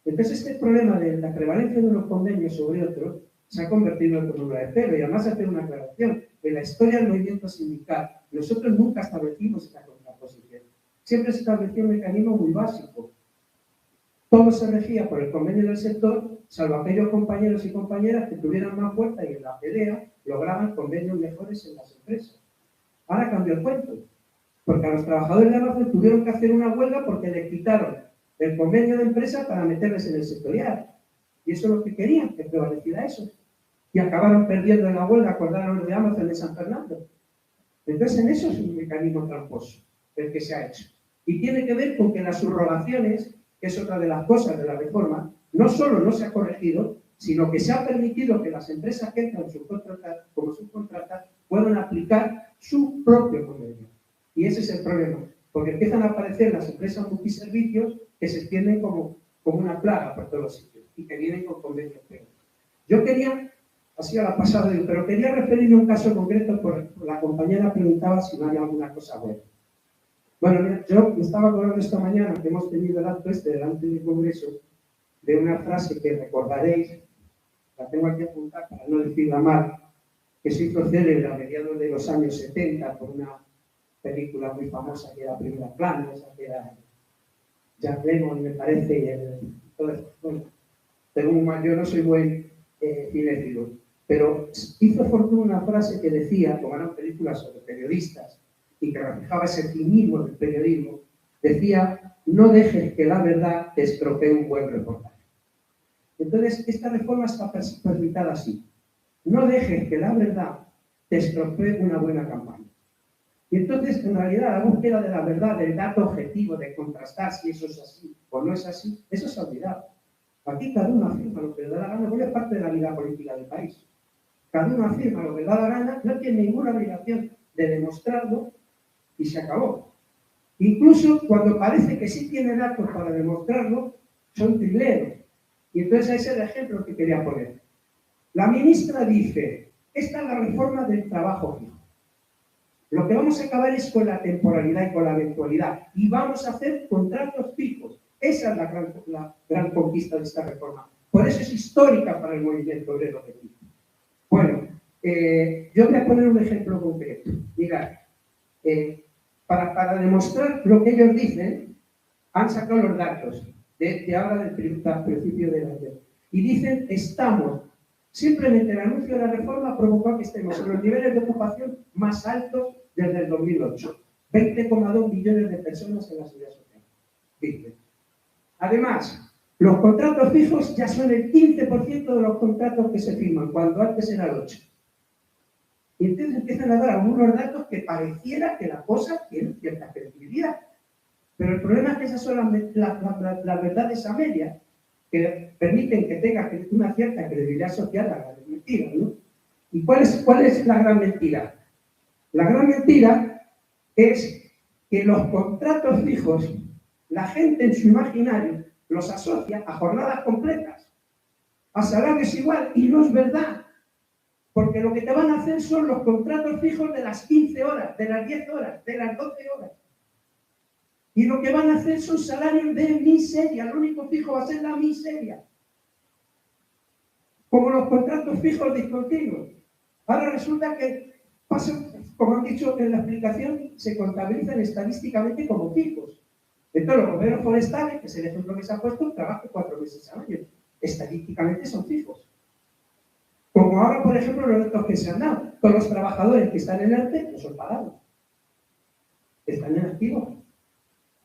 Entonces este problema de la prevalencia de unos convenios sobre otros se ha convertido en columna de pelo. Y además hacer una aclaración. En la historia del movimiento sindical, nosotros nunca establecimos esta contraposición. Siempre se estableció un mecanismo muy básico. Todo se regía por el convenio del sector, salvo aquellos compañeros y compañeras que tuvieran más fuerza y en la pelea lograban convenios mejores en las empresas. Ahora cambió el cuento, porque a los trabajadores de Amazon tuvieron que hacer una huelga porque les quitaron el convenio de empresa para meterles en el sectorial. Y eso es lo que querían, que prevaleciera eso. Y acabaron perdiendo en la huelga, acordaron los de Amazon de San Fernando. Entonces, en eso es un mecanismo tramposo el que se ha hecho. Y tiene que ver con que las subrogaciones, que es otra de las cosas de la reforma, no solo no se ha corregido, sino que se ha permitido que las empresas que entran como subcontratas puedan aplicar su propio convenio. Y ese es el problema, porque empiezan a aparecer las empresas multiservicios que se extienden como una plaga por todos los sitios y que vienen con convenios peores. Yo quería, así a la pasada, pero quería referirme a un caso concreto, porque la compañera preguntaba si no había alguna cosa buena. Bueno, mira, yo me estaba acordando esta mañana que hemos tenido el acto delante del Congreso de una frase que recordaréis, la tengo aquí apuntada para no decirla mal, que se hizo célebre a mediados de los años 70 por una película muy famosa que era Primera Plana, esa que era Jack Lemmon, me parece, y todo esto. Bueno, yo no soy buen cinéfilo, pero hizo fortuna una frase que decía, como eran películas sobre periodistas, y que reflejaba ese cinismo del periodismo, decía, no dejes que la verdad te estropee un buen reportaje. Entonces, esta reforma está permitida así. No dejes que la verdad te estropee una buena campaña. Y entonces, en realidad, la búsqueda de la verdad, del dato objetivo, de contrastar si eso es así o no es así, eso se ha olvidado. Aquí cada uno afirma lo que le da la gana, porque es parte de la vida política del país. Cada uno afirma lo que le da la gana, no tiene ninguna obligación de demostrarlo, y se acabó. Incluso cuando parece que sí tiene datos para demostrarlo, son tribleros. Y entonces ese es el ejemplo que quería poner. La ministra dice, esta es la reforma del trabajo fijo. Lo que vamos a acabar es con la temporalidad y con la eventualidad. Y vamos a hacer contratos fijos. Esa es la gran conquista de esta reforma. Por eso es histórica para el movimiento obrero. Bueno, yo voy a poner un ejemplo concreto. Mirad, para demostrar lo que ellos dicen, han sacado los datos de ahora del principio de la ley. Y dicen, simplemente el anuncio de la reforma provocó que estemos en los niveles de ocupación más altos desde el 2008. 20,2 millones de personas en la seguridad social. Dicen. Además, los contratos fijos ya son el 15% de los contratos que se firman, cuando antes era el 8%. Y entonces empiezan a dar algunos datos que pareciera que la cosa tiene cierta credibilidad. Pero el problema es que esas son las verdades a media que permiten que tenga una cierta credibilidad social, la gran mentira, ¿no? ¿Y cuál es la gran mentira? La gran mentira es que los contratos fijos, la gente en su imaginario los asocia a jornadas completas, a salarios igual, y no es verdad. Porque lo que te van a hacer son los contratos fijos de las 15 horas, de las 10 horas, de las 12 horas. Y lo que van a hacer son salarios de miseria. Lo único fijo va a ser la miseria. Como los contratos fijos discontinuos. Ahora resulta que pasan, como han dicho en la explicación, se contabilizan estadísticamente como fijos. Entonces los bomberos forestales, que es el ejemplo que se ha puesto, trabajan 4 meses al año. Estadísticamente son fijos. Como ahora, por ejemplo, los datos que se han dado. Todos los trabajadores que están en ERTE no son pagados. Están en activo.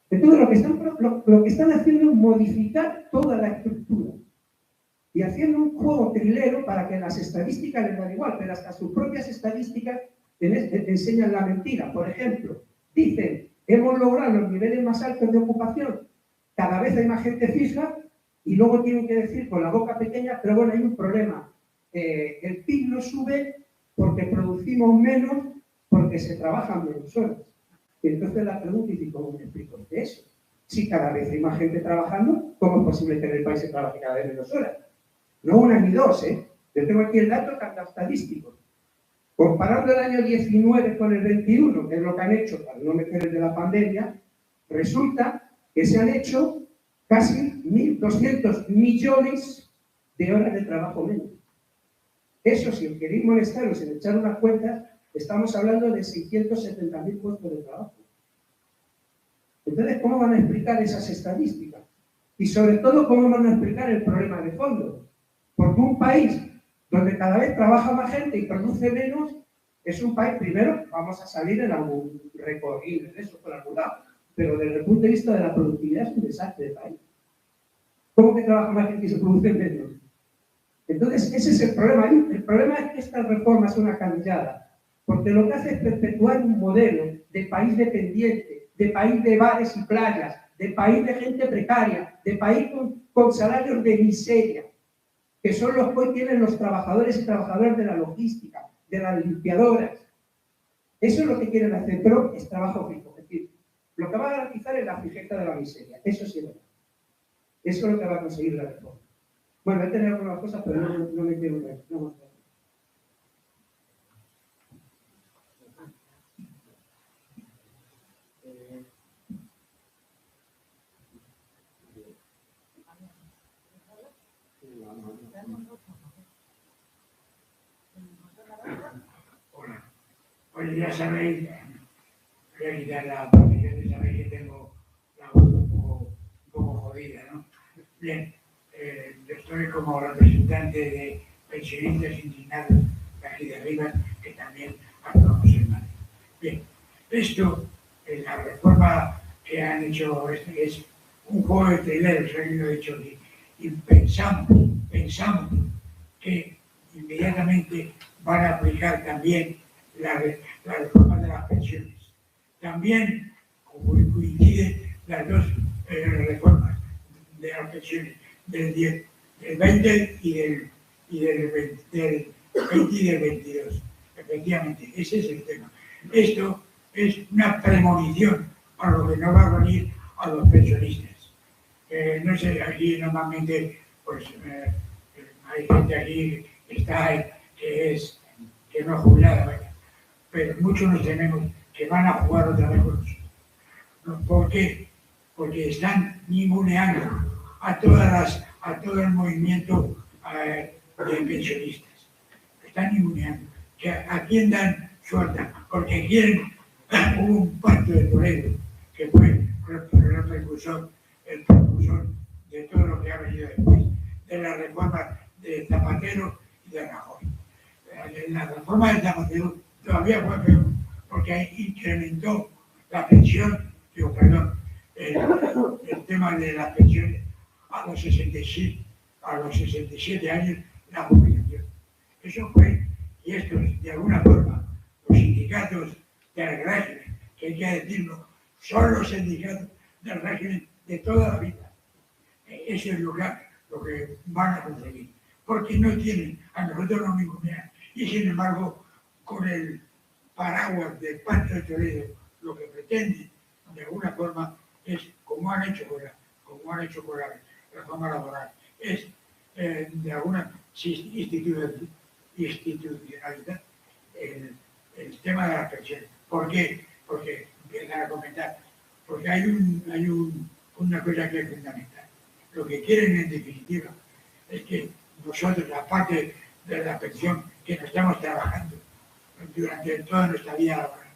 Entonces lo que están haciendo es modificar toda la estructura. Y haciendo un juego trilero para que las estadísticas les dan igual, pero hasta sus propias estadísticas enseñan la mentira. Por ejemplo, dicen, hemos logrado los niveles más altos de ocupación, cada vez hay más gente fija, y luego tienen que decir con la boca pequeña, pero bueno, hay un problema. El PIB no sube porque producimos menos, porque se trabajan menos horas. Y entonces la pregunta es, ¿cómo me explico eso? Si cada vez hay más gente trabajando, ¿cómo es posible que en el país se trabaje cada vez menos horas? No una ni dos, ¿eh? Yo tengo aquí el dato estadístico. Comparando el año 19 con el 21, que es lo que han hecho para no meter el de la pandemia, resulta que se han hecho casi 1.200 millones de horas de trabajo menos. Eso, si queréis molestaros en echar unas cuentas, estamos hablando de 670.000 puestos de trabajo. Entonces, ¿cómo van a explicar esas estadísticas? Y sobre todo, ¿cómo van a explicar el problema de fondo? Porque un país donde cada vez trabaja más gente y produce menos, es un país, primero, vamos a salir en algún recorrido, en eso por algún lado, pero desde el punto de vista de la productividad es un desastre de país. ¿Cómo que trabaja más gente y se produce menos? Entonces, ese es el problema. El problema es que esta reforma es una canallada, porque lo que hace es perpetuar un modelo de país dependiente, de país de bares y playas, de país de gente precaria, de país con salarios de miseria, que son los que hoy tienen los trabajadores y trabajadoras de la logística, de las limpiadoras. Eso es lo que quieren hacer, pero es trabajo fijo. Es decir, lo que va a garantizar es la fijeza de la miseria. Eso sí es verdad. Eso es lo que va a conseguir la reforma. Bueno, voy a tener algunas cosas, pero no me quiero ver. No. Hola. Oye, ya sabéis, voy a quitar la posición de saber que tengo la voz un poco jodida, ¿no? Bien, yo estoy como representante de pensionistas indignados de aquí de arriba, que también actuamos en Madrid. Bien, esto, la reforma que han hecho es un juego de trileros, alguien lo ha dicho aquí, y pensamos que inmediatamente van a aplicar también la reforma de las pensiones. También coinciden las dos reformas de las pensiones, del 20 y del 20 y del 22. Efectivamente, ese es el tema. Esto es una premonición a lo que no va a venir a los pensionistas. No sé, aquí normalmente pues hay gente aquí que está que no es jubilada, ¿verdad? Pero muchos nos tememos que van a jugar otra vez con nosotros. ¿Por qué? Porque están ninguneando a todo el movimiento de pensionistas. Están ninguneando. ¿A quién dan suelta? Porque quieren un pacto de Toledo, que fue el precursor de todo lo que ha venido después, de la reforma de Zapatero y de Rajoy. La reforma de Zapatero todavía fue peor, porque incrementó la pensión, el tema de las pensiones a los 67 años, la jubilación. Eso fue, y esto es, de alguna forma, los sindicatos del régimen, que hay que decirlo, son los sindicatos del régimen de toda la vida. Eso es lo que van a conseguir, porque no tienen, a nosotros no nos incumbían, y sin embargo, con el paraguas del Pacto de Toledo, lo que pretenden, de alguna forma, es, como han hecho con la reforma laboral, es de alguna institucionalizar institucionalizar el tema de las pensiones. ¿Por qué? Porque empiezan a comentar. Porque hay una cosa que es fundamental. Lo que quieren en definitiva es que nosotros, aparte de la pensión que nos estamos trabajando durante toda nuestra vida laboral,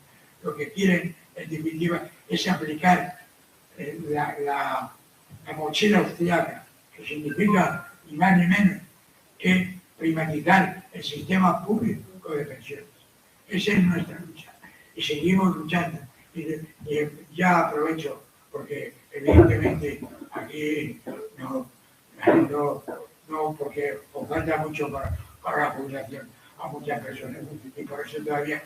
lo que quieren en definitiva es aplicar la mochila austriaca, que significa ni más ni menos que privatizar el sistema público de pensiones. Esa es nuestra lucha y seguimos luchando. Y ya aprovecho porque evidentemente aquí no porque os falta mucho para la jubilación a muchas personas y por eso todavía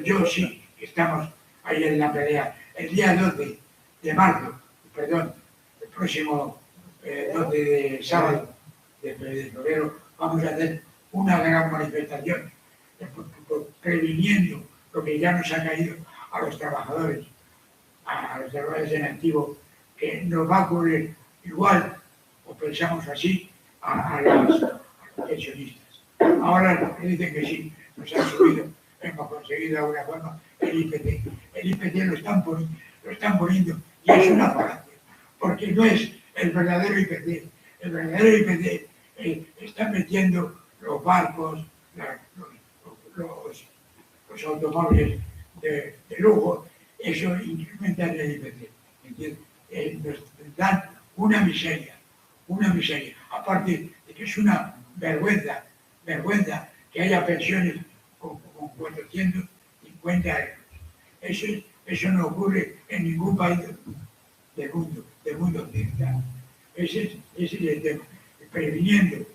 yo sí que estamos ahí en la pelea. El día 12 de marzo, perdón, el próximo 12 de sábado de febrero vamos a hacer una gran manifestación previniendo lo que ya nos ha caído a los trabajadores en activo, que nos va a ocurrir igual, o pensamos así, a los pensionistas. Ahora dicen que sí, nos han subido, hemos conseguido de alguna forma el IPC. El IPC lo están poniendo y es una falacia, porque no es el verdadero IPC. El verdadero IPC está metiendo los barcos, los automóviles de lujo, eso incrementa el IPC. Nos dan una miseria. Aparte de que es una vergüenza que haya pensiones con 450 euros. Eso no ocurre en ningún país del mundo occidental. Ese es el tema. Previniendo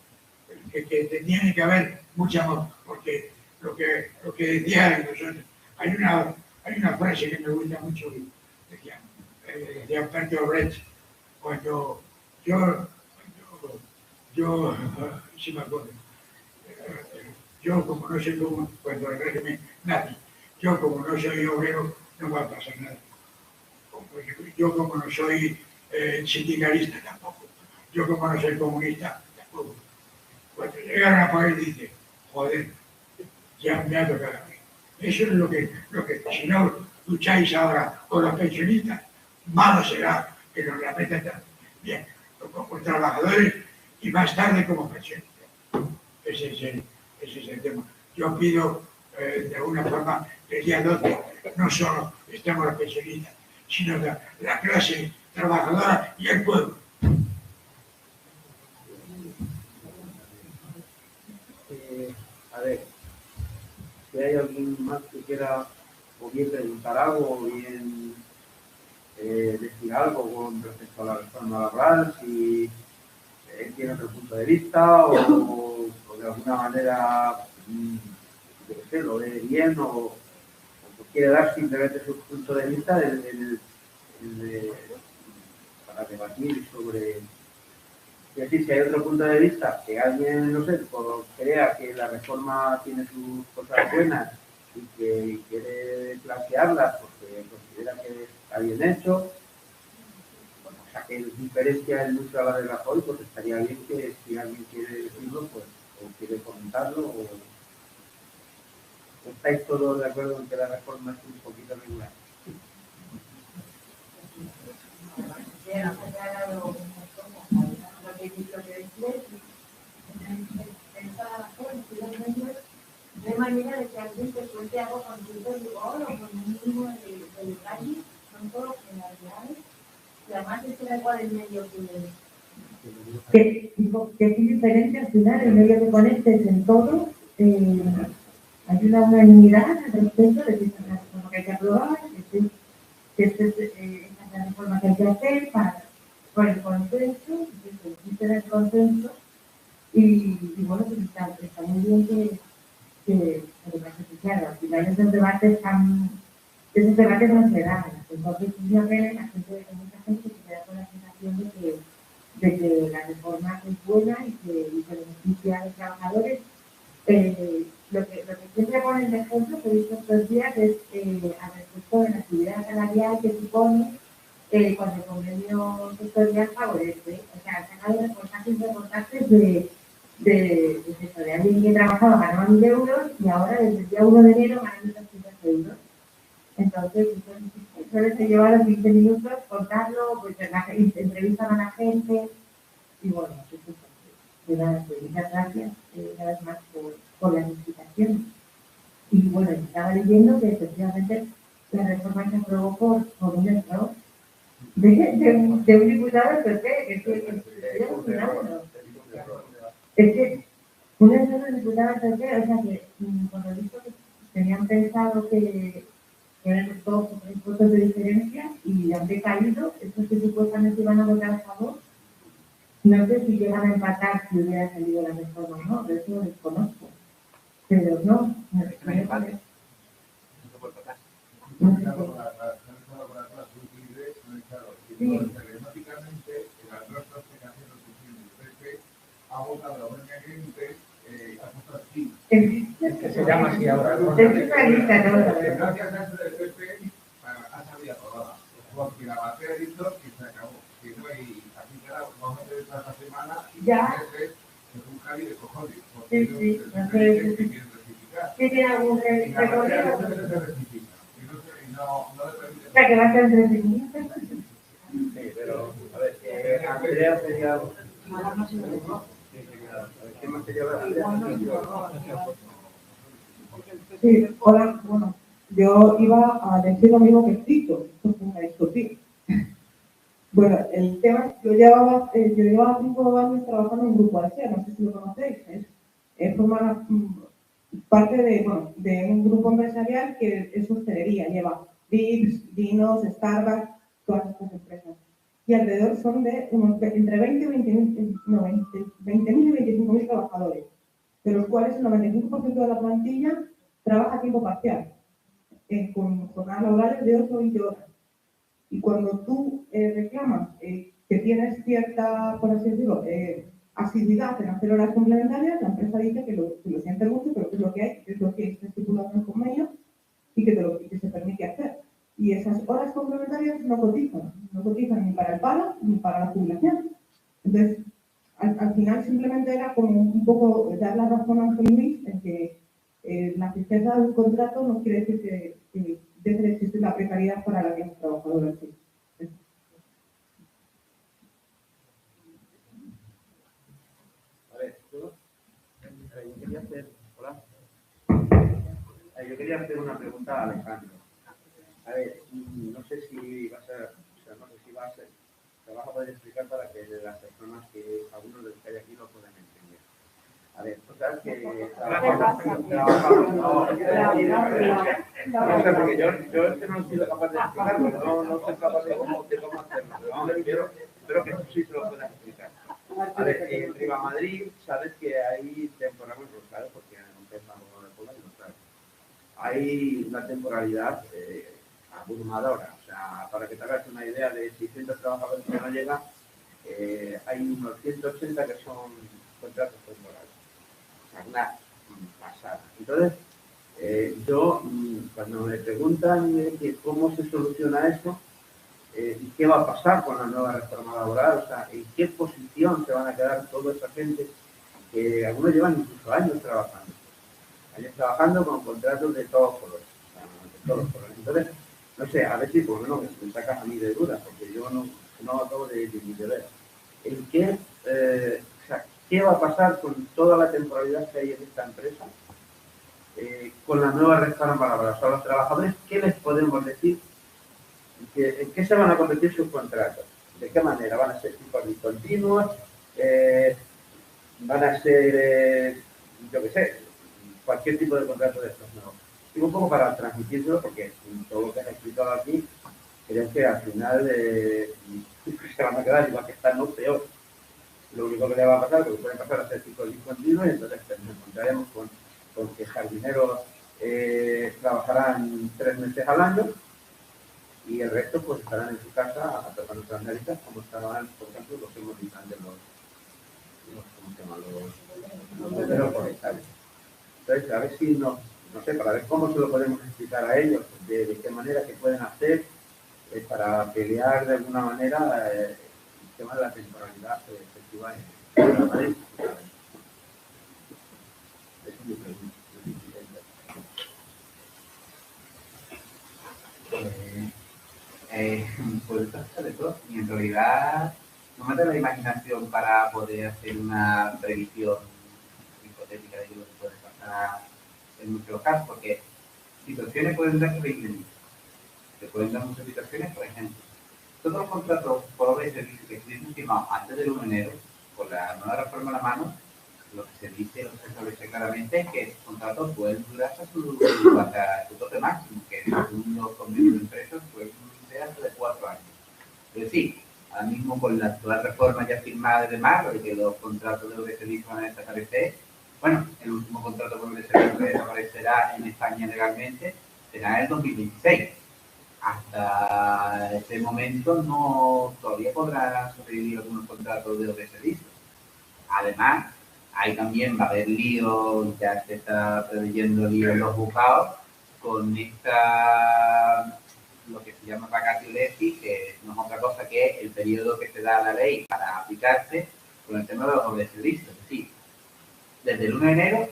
que tiene que haber mucha amor, porque lo que decía nosotros, hay una frase que me gusta mucho, decía Bertolt Brecht, cuando yo sí me acuerdo, yo como no soy como cuando el régimen nazi, yo como no soy obrero no va a pasar nada. Yo como no soy sindicalista tampoco, yo como no soy comunista tampoco. Cuando llegan a país dice, joder, ya me ha tocado a mí. Eso es lo que si no lucháis ahora con los pensionistas, malo será que nos la metan bien como trabajadores y más tarde como pensionistas. Ese es el tema. Yo pido de alguna forma que el día 12 no solo estemos los pensionistas, sino la clase trabajadora y el pueblo. A ver, si hay alguien más que quiera o bien preguntar algo o bien decir algo con respecto a la reforma laboral, si tiene otro punto de vista o de alguna manera lo ve bien o quiere dar simplemente su punto de vista para debatir sobre. Es decir, si hay otro punto de vista, que alguien, no sé, crea que la reforma tiene sus cosas buenas y que quiere plantearlas porque considera que está bien hecho, o sea, que diferencia el uso de la de Rajoy, pues estaría bien que si alguien quiere decirlo, pues, o quiere comentarlo, o estáis todos de acuerdo en que la reforma es un poquito regular. De manera de que alguien te cuente algo con rigor o con un mínimo de detalle, son todos generalidades, y además es que da igual el medio que es diferente al final, el medio que conectes en todo, hay una unanimidad al respecto de que esta es la reforma que hay que aprobar, que esta es la reforma que hay que hacer por el consenso, existe el consenso, y bueno, pues está muy bien que al final esos debates no se dan. Entonces, yo creo que la mucha gente se queda con la sensación de que la reforma es buena y que beneficia a los trabajadores. Lo que siempre ponen de ejemplo que he visto estos días es al respecto de la actividad salarial que supone cuando el convenio sectorial favorece. O sea, han sacado reportajes de alguien que trabajaba ganaba 1.000 euros y ahora desde el día 1 de enero gana 1.300 euros. Entonces, suele llevar los 15 minutos, contarlo, pues entrevistan a la gente y bueno, pues nada, pues muchas gracias una vez más por las explicaciones. Y bueno, estaba leyendo que efectivamente la reforma se aprobó por un error de un diputado del PP, que estoy alucinando. Es que un error del diputado del PP, o sea que por lo visto que tenían pensado que eran todos votos de diferencia y han decaído, estos que supuestamente iban a votar a favor. No sé si llegan a empatar si hubiera salido la reforma o no, de eso lo desconozco. Pero no sé. Telemáticamente, las dos aplicaciones del PP ha votado obviamente a votar sí. Que se llama así ahora. Gracias a eso del PP ha salido aprobada. Porque la materia ha dicho que se acabó. Que no hay, así que ahora vamos a hacer esta semana y es un cali de cojones. Sí, no sé. ¿Qué tiene algún recorrido? O sea, que va a ser entretenimiento. Sí, pero, a ver, Andrea sería... ¿Qué más sería Sí, hola, bueno, yo iba a decir lo mismo que Tito, esto fue a discutir. Bueno, el tema, yo llevaba 5 años trabajando en Grupo Alsea, no sé si lo conocéis, forma parte de un grupo empresarial que es hostelería, lleva Vips, Vinos, Starbucks, todas estas empresas. Y alrededor son de entre 20 y 20.000 y 25.000 trabajadores, de los cuales el 95% de la plantilla trabaja a tiempo parcial, con jornadas laborales de 8 o 20 horas. Y cuando tú reclamas que tienes cierta, por así decirlo, asiduidad en hacer horas complementarias, la empresa dice que lo siente mucho, pero que es lo que hay, es lo que está estipulado en el convenio y que se permite hacer. Y esas horas complementarias no cotizan ni para el paro ni para la jubilación. Entonces, al final simplemente era como un poco dar la razón a Ángel Luis en que la certeza de un contrato no quiere decir que deje de existir la precariedad para la clase trabajadora. Sí. A ver, yo quería hacer una pregunta a Alejandro. A ver, no sé si va a ser, te vas a poder explicar para que las personas algunos de los que hay aquí lo puedan entender. A ver, total que no sé, porque yo es que no he sido capaz de explicarlo, no soy capaz de cómo hacerlo, pero que tú sí se lo puedas explicar. A ver, en Rivamadrid sabes que hay temporales claro, porque empezamos de poder claro. Hay una temporalidad abrumadora, o sea, para que te hagas una idea de 600 trabajadores que no llegan, hay unos 180 que son contratos temporales. O sea, una pasada. Entonces, yo, cuando me preguntan cómo se soluciona esto, y qué va a pasar con la nueva reforma laboral, o sea, en qué posición se van a quedar toda esa gente que algunos llevan incluso años trabajando con contratos de todos colores, Entonces, no sé, a ver si por lo menos me sacas a mí de dudas, porque yo no acabo de ver. ¿En qué, qué va a pasar con toda la temporalidad que hay en esta empresa? Con la nueva reforma laboral, o sea, los trabajadores, ¿qué les podemos decir? ¿En qué se van a convertir sus contratos? ¿De qué manera? ¿Van a ser tipos discontinuos? ¿Van a ser, yo qué sé, cualquier tipo de contrato de estos nuevos? Digo un poco para transmitírselo, porque todo lo que has explicado aquí, creo que al final se van a quedar igual que están, no peor. Lo único que le va a pasar, porque pueden pasar a ser tipos discontinuos, y entonces nos encontraremos con que jardineros trabajarán 3 meses al año, y el resto pues estarán en su casa tocando otras narices, como estaban, por ejemplo, los que hemos dicho antes, los bomberos forestales. Entonces, a ver si no sé, para ver cómo se lo podemos explicar a ellos, de qué manera que pueden hacer para pelear de alguna manera el tema de la temporalidad efectiva en la Madrid. eso, y en realidad no me da la imaginación para poder hacer una previsión hipotética de lo que puede pasar en muchos casos, porque situaciones pueden darse 20.000. Se pueden dar muchas situaciones, por ejemplo, todos los contratos por obra y servicio que estuviesen firmados antes del 1 de enero, con la nueva reforma a la mano, lo que se dice, lo que se establece claramente es que esos contratos pueden durar hasta su tope máximo, que según los convenios de empresas pueden ser hasta de 4 años. Es decir, ahora mismo con la actual reforma ya firmada de marzo, de que los contratos de obra y servicio van a desaparecer, bueno, el último contrato por obra y servicio que desaparecerá en España legalmente será el 2026. Hasta ese momento todavía podrá sobrevivir algunos contratos de obra y servicio. Además, ahí también va a haber lío, ya se está preveyendo lío en los juzgados con lo que se llama vacatio legis, que no es otra cosa que el periodo que se da a la ley para aplicarse con el tema de los obras y servicios. Es decir, desde el 1 de enero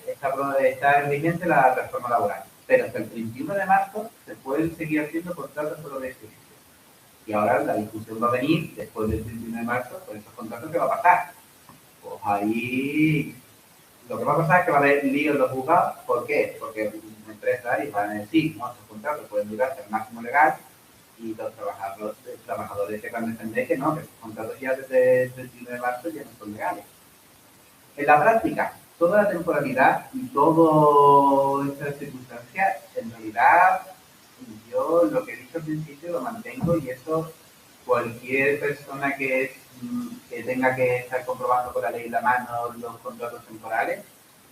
está en vigente la reforma laboral, pero hasta el 31 de marzo se pueden seguir haciendo contratos por obras y servicios. Y ahora la discusión va a venir después del 31 de marzo con esos contratos que va a pasar. Pues ahí lo que va a pasar es que va a haber lío en los juzgados. ¿Por qué? Porque las empresas van a decir, no, esos contratos pueden durar hasta el máximo legal, y los trabajadores se van a defender que no, que esos contratos ya desde el 31 de marzo ya no son legales. En la práctica, toda la temporalidad y todas estas circunstancias, en realidad, yo lo que he dicho al principio lo mantengo, y eso cualquier persona que tenga que estar comprobando con la ley en la mano los contratos temporales,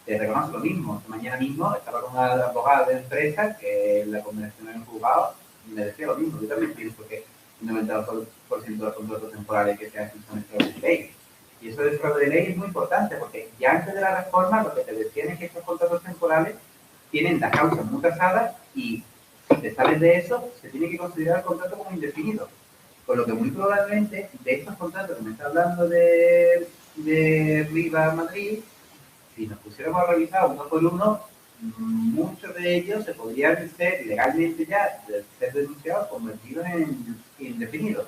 te reconoce lo mismo. Mañana mismo estaba con una abogada de empresa que la conversación en el juzgado me decía lo mismo. Yo también pienso que el 92% de los contratos temporales que se hacen son fraude de ley. Y eso del fraude de ley es muy importante, porque ya antes de la reforma lo que te decían es que estos contratos temporales tienen las causas muy tasadas, y si te sales de eso, se tiene que considerar el contrato como indefinido. Con lo que muy probablemente de estos contratos que me está hablando de Riva Madrid, si nos pusiéramos a revisar uno por uno, muchos de ellos se podrían ser legalmente ya, de ser denunciados, convertidos en indefinidos.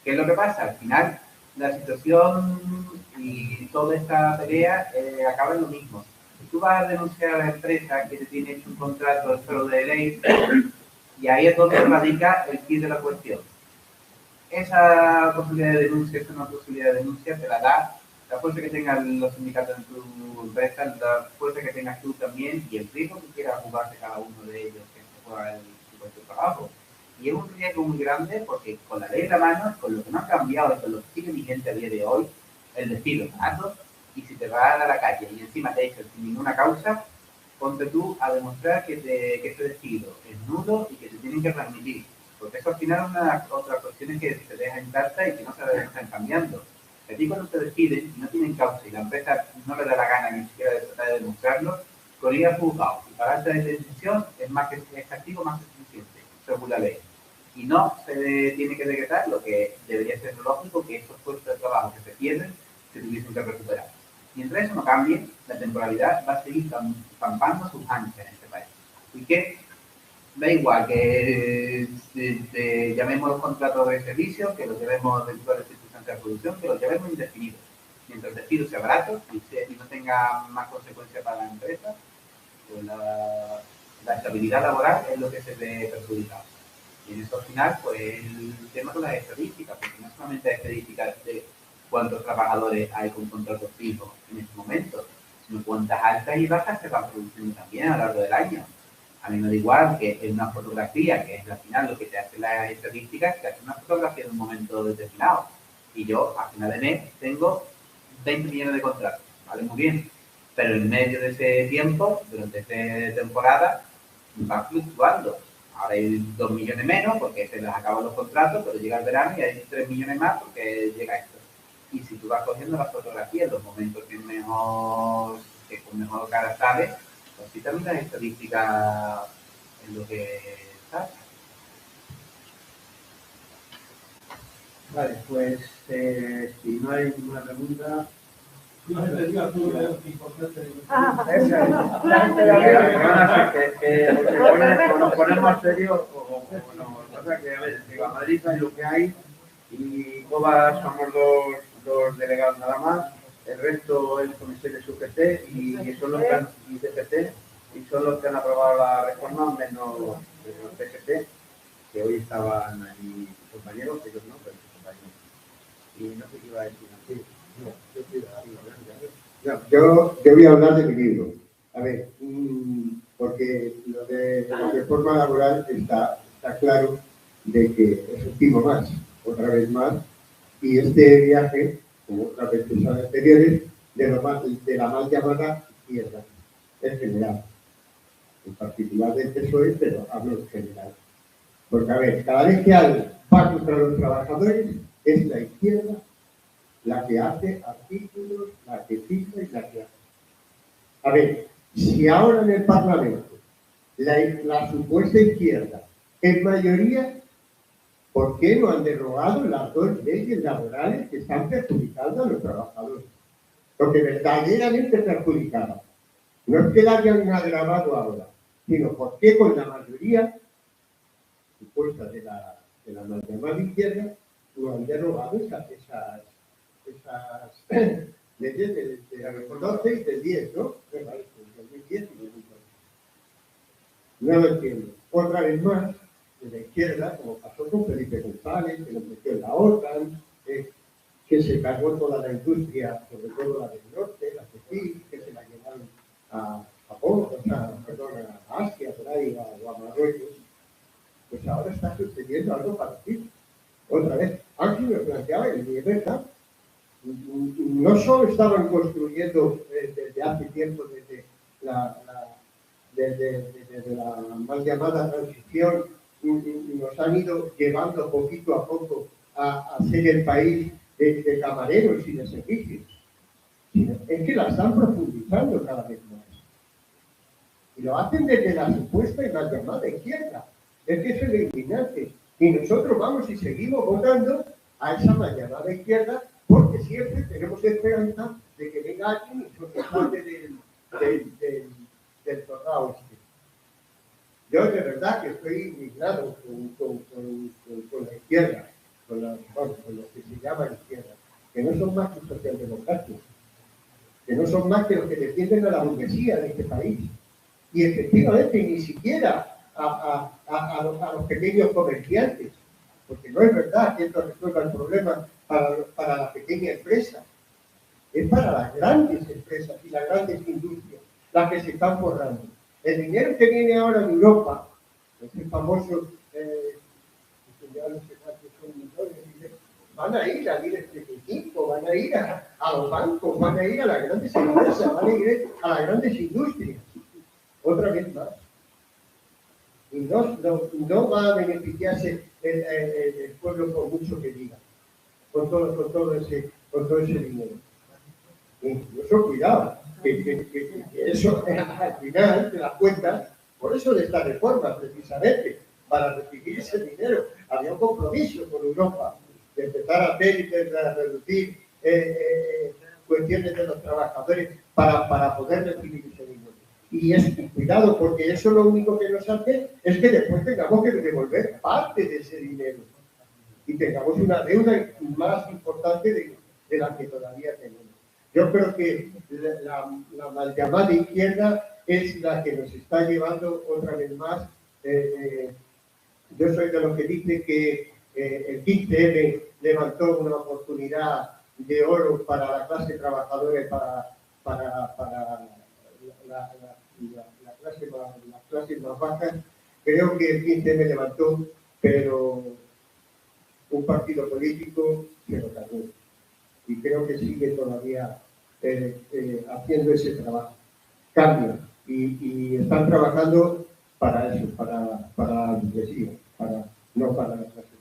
¿Qué es lo que pasa? Al final, la situación y toda esta pelea acaba en lo mismo. Si tú vas a denunciar a la empresa que te tiene hecho un contrato de fraude de ley, y ahí es donde radica el quid de la cuestión. Esa posibilidad de denuncia es una posibilidad de denuncia, te la da la fuerza que tengan los sindicatos en tu empresa, la fuerza que tengas tú también, y el riesgo que quiera jugarse cada uno de ellos que se juega su puesto de trabajo. Y es un riesgo muy grande, porque con la ley en la mano, con lo que no ha cambiado y con lo que sigue vigente a día de hoy, el despido es alto, y si te vas a la calle y encima te echan sin ninguna causa, ponte tú a demostrar que este despido es nulo y que te tienen que transmitir. Porque eso al final es una otra cuestión que se deja en carta y que no se están cambiando. A ti cuando te despiden y no tienen causa y la empresa no le da la gana ni siquiera de tratar de demostrarlo, con ir al juzgado y pagarse la indemnización es castigo más que suficiente, según la ley. Y no se tiene que decretar lo que debería ser lógico, que esos puestos de trabajo que se pierden se tuviesen que recuperar. Mientras eso no cambie, la temporalidad va a seguir pampando sus anchas en este país. Y que da igual que llamemos los contratos de servicio, que los llevemos dentro de las circunstancias de producción, que los llevemos indefinidos. Mientras el despido sea barato y no tenga más consecuencias para la empresa, pues la estabilidad laboral es lo que se ve perjudicado. Y en eso al final, pues el tema de las estadísticas, porque no solamente hay estadísticas de cuántos trabajadores hay con contratos fijos en este momento, sino cuántas altas y bajas se van produciendo también a lo largo del año. A mí me da igual que en una fotografía, que es al final lo que te hace las estadísticas, que hace una fotografía de un momento determinado. Y yo, a final de mes, tengo 20 millones de contratos, ¿vale? Muy bien. Pero en medio de ese tiempo, durante esta temporada, va fluctuando. Ahora hay 2 millones menos porque se les acaban los contratos, pero llega el verano y hay 3 millones más porque llega esto. Y si tú vas cogiendo las fotografías, los momentos que con mejor cara sale, pues sí también las estadísticas en lo que está. Vale, pues si no hay ninguna pregunta. No se te diga tú lo importante. Nos ponemos serios o no. O sea que a ver, en Madrid hay lo que hay Y COBA somos dos delegados nada más, el resto es comisiones UGT y son los que han, y CPT, y son los que han aprobado la reforma, menos el PST, que hoy estaban ahí compañeros, ellos no, pero sus compañeros. Y no sé qué iba a decir. Yo voy a hablar de mi libro. A ver, porque lo de la reforma laboral está claro de que es un timo más, otra vez más, y este viaje, como otras veces anteriores, de la mal llamada izquierda, en general. En particular del PSOE, pero hablo en general. Porque, a ver, cada vez que alguien va contra los trabajadores, es la izquierda la que hace artículos, la que fija y la que hace. A ver, si ahora en el Parlamento la supuesta izquierda es mayoría, ¿por qué no han derogado las dos leyes laborales que están perjudicando a los trabajadores? Porque verdaderamente perjudicaban. No es que la hayan agravado ahora, sino porque con la mayoría supuesta de la mal llamada izquierda no han derogado esas leyes del 12 y del 10, ¿no? Del 2010 y del 2012. No lo entiendo. Otra vez más, de la izquierda, como pasó con Felipe González, que lo metió en la OTAN, que se cargó toda la industria, sobre todo la del norte, la textil, que se la llevaron a Japón, a Asia, por ahí, o a Marruecos. Pues ahora está sucediendo algo parecido. Otra vez, Ángel me planteaba, y es verdad, no solo estaban construyendo desde hace tiempo, desde la mal llamada transición, nos han ido llevando poquito a poco a ser el país de camareros y de servicios. Es que la están profundizando cada vez más. Y lo hacen desde la supuesta y mal llamada izquierda. Es que eso es lo indignante. Y nosotros vamos y seguimos votando a esa mal llamada izquierda porque siempre tenemos esperanza de que venga alguien y nos parte del torrao este. Yo de verdad que estoy indignado con la izquierda, con los que se llaman izquierda, que no son más que socialdemócratas, que no son más que los que defienden a la burguesía de este país. Y efectivamente ni siquiera a los pequeños comerciantes, porque no es verdad que esto resuelva el problema para la pequeña empresa, es para las grandes empresas y las grandes industrias las que se están forrando. El dinero que viene ahora de Europa, ese famoso, van a ir al IBEX 35, van a ir a los bancos, van a ir a las grandes empresas, van a ir a las grandes industrias. Otra vez más. Y no va a beneficiarse el pueblo por mucho que diga, con todo ese dinero. Incluso cuidado, que eso al final te das cuenta, por eso de esta reforma precisamente, para recibir ese dinero, había un compromiso con Europa de empezar a hacer y empezar a reducir cuestiones de los trabajadores para poder recibir ese dinero. Y cuidado, porque eso lo único que nos hace es que después tengamos que devolver parte de ese dinero y tengamos una deuda más importante de la que todavía tenemos. Yo creo que la mal llamada izquierda es la que nos está llevando otra vez más. Yo soy de los que dice que el 15M levantó una oportunidad de oro para la clase trabajadora, para las clases más bajas. Creo que el 15M levantó, pero un partido político se lo cargó. Y creo que sigue todavía haciendo ese trabajo. Cambia. Y están trabajando para eso, para la burguesía, no para la clase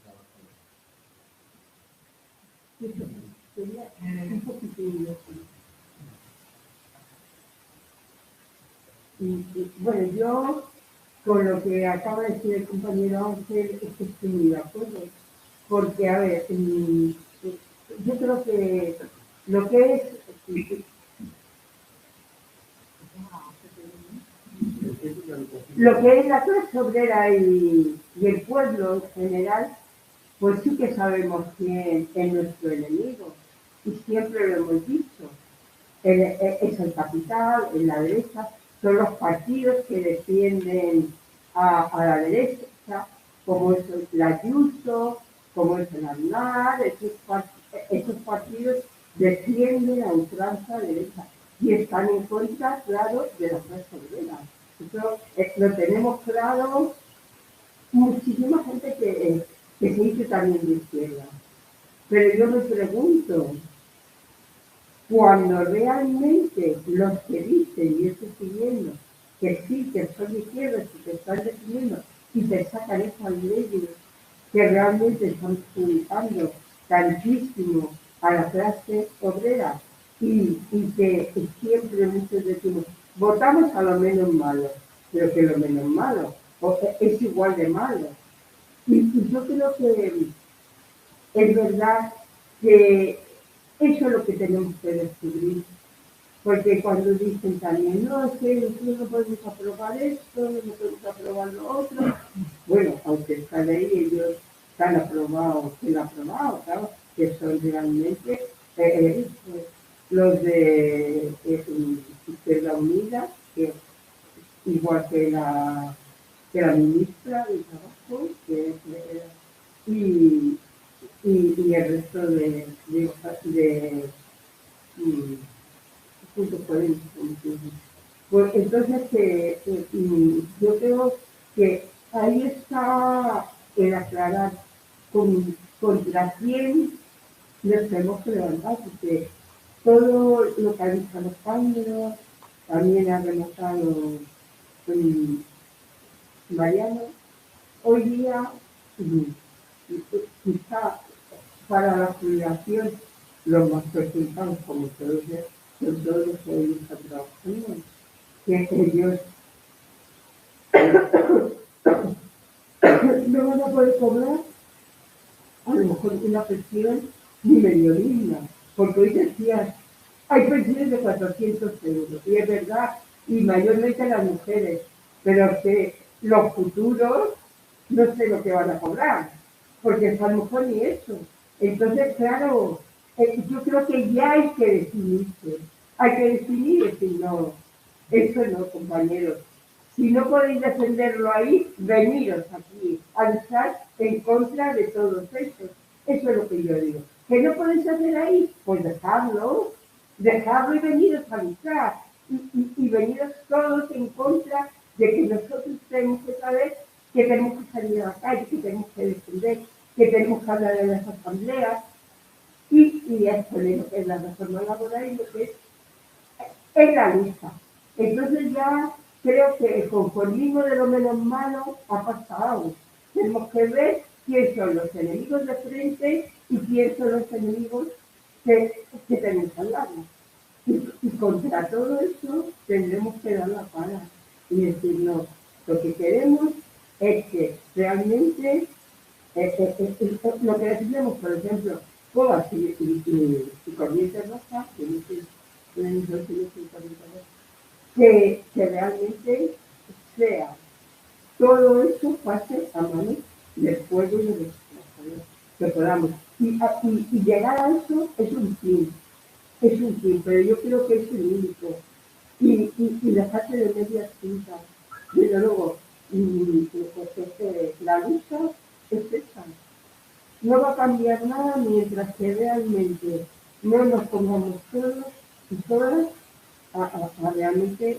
trabajadora. Un poquitillo. Bueno, yo con lo que acaba de decir el compañero Ángel es que estoy muy de acuerdo. Porque, a ver, yo creo que lo que es la clase obrera y el pueblo en general pues sí que sabemos quién es nuestro enemigo. Y siempre lo hemos dicho. Es el capital, en la derecha, son los partidos que defienden a la derecha, como es la Ayuso, como es el Aznar, esos partidos defienden a ultranza derecha y están en contra, claro, de la clase obrera. Eso lo tenemos claro muchísima gente que se dice también de izquierda. Pero yo me pregunto, cuando realmente los que dicen, y estoy siguiendo, que sí, que son de izquierda y que están defendiendo y te sacan esas leyes que realmente están perjudicando tantísimo a la clase obrera y que siempre muchos decimos, votamos a lo menos malo, pero que lo menos malo es igual de malo. Y yo creo que es verdad que eso es lo que tenemos que descubrir. Porque cuando dicen también, no, es que no podemos aprobar esto, no podemos aprobar lo otro. Bueno, aunque esta ley ellos han aprobado, claro, que son realmente los de Izquierda Unida, que igual que la ministra del Trabajo, y el resto de puntos polémicos. Pues entonces yo creo que ahí está el aclarar contra quién nos tenemos que levantar, porque todo lo que ha dicho Alejandro, también ha relatado Mariano, hoy día quizá para la jubilación los más perjudicados, como todos los que hoy están trabajando, que ellos no van a poder cobrar a lo mejor una pensión ni medio digna, porque hoy decías, hay pensiones de 400 euros, y es verdad, y mayormente las mujeres, pero que los futuros no sé lo que van a cobrar, porque a lo mejor ni eso. Entonces, claro, yo creo que ya hay que definirse, hay que definir y decir, no, eso no, compañeros. Si no podéis defenderlo ahí, veniros aquí a luchar en contra de todos estos. Eso es lo que yo digo. ¿Que no podéis hacer ahí? Pues dejadlo y veniros a luchar. Y veniros todos en contra de que nosotros tenemos que saber que tenemos que salir a la calle, que tenemos que defender, que tenemos que hablar en las asambleas y esto es lo que es la reforma laboral y lo que es la lucha. Entonces ya creo que el conformismo de lo menos malo ha pasado. Tenemos que ver quiénes son los enemigos de frente y quiénes son los enemigos que tenemos al lado. Y contra todo eso tendremos que dar la cara y decir, no, lo que queremos es que realmente lo que decimos, por ejemplo, Cobas y Corrientes Roja, que realmente sea todo eso pase a manos del pueblo y de los trabajadores, que podamos. Y llegar a eso es un fin, pero yo creo que es el único. Y dejarse de medias tintas. Desde luego, la lucha es esa. No va a cambiar nada mientras que realmente no nos pongamos todos y todas a realmente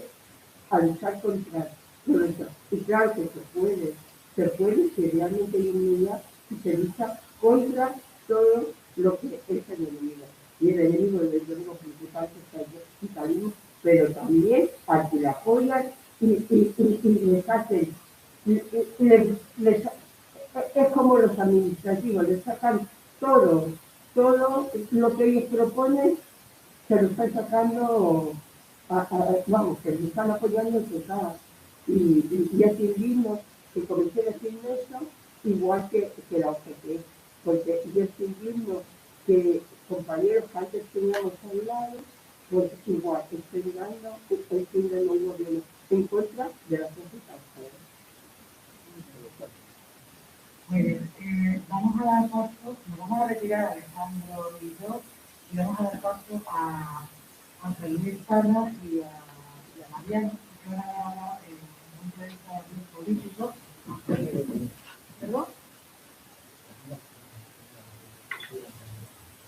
a luchar contra todo eso. Y claro que se puede si realmente hay unidad y se lucha contra todo lo que es el enemigo. Y el enemigo es el enemigo principal que está el capitalismo, pero también al que le apoyan y les hacen, es como los administrativos, les sacan todo lo que ellos proponen, se lo están sacando, vamos, que lo están apoyando total. Y es indigno que comencé a decir eso, igual que la OGT, porque yo es indigno que compañeros que antes teníamos a un lado, pues igual estoy dando un gobierno en contra de la sociedad. Muy bien, vamos a dar paso, nos vamos a retirar a Alejandro y yo, y vamos a dar paso a José Luis Parra y a Mariano, que van a dar ahora un punto de vista político. ¿Perdón?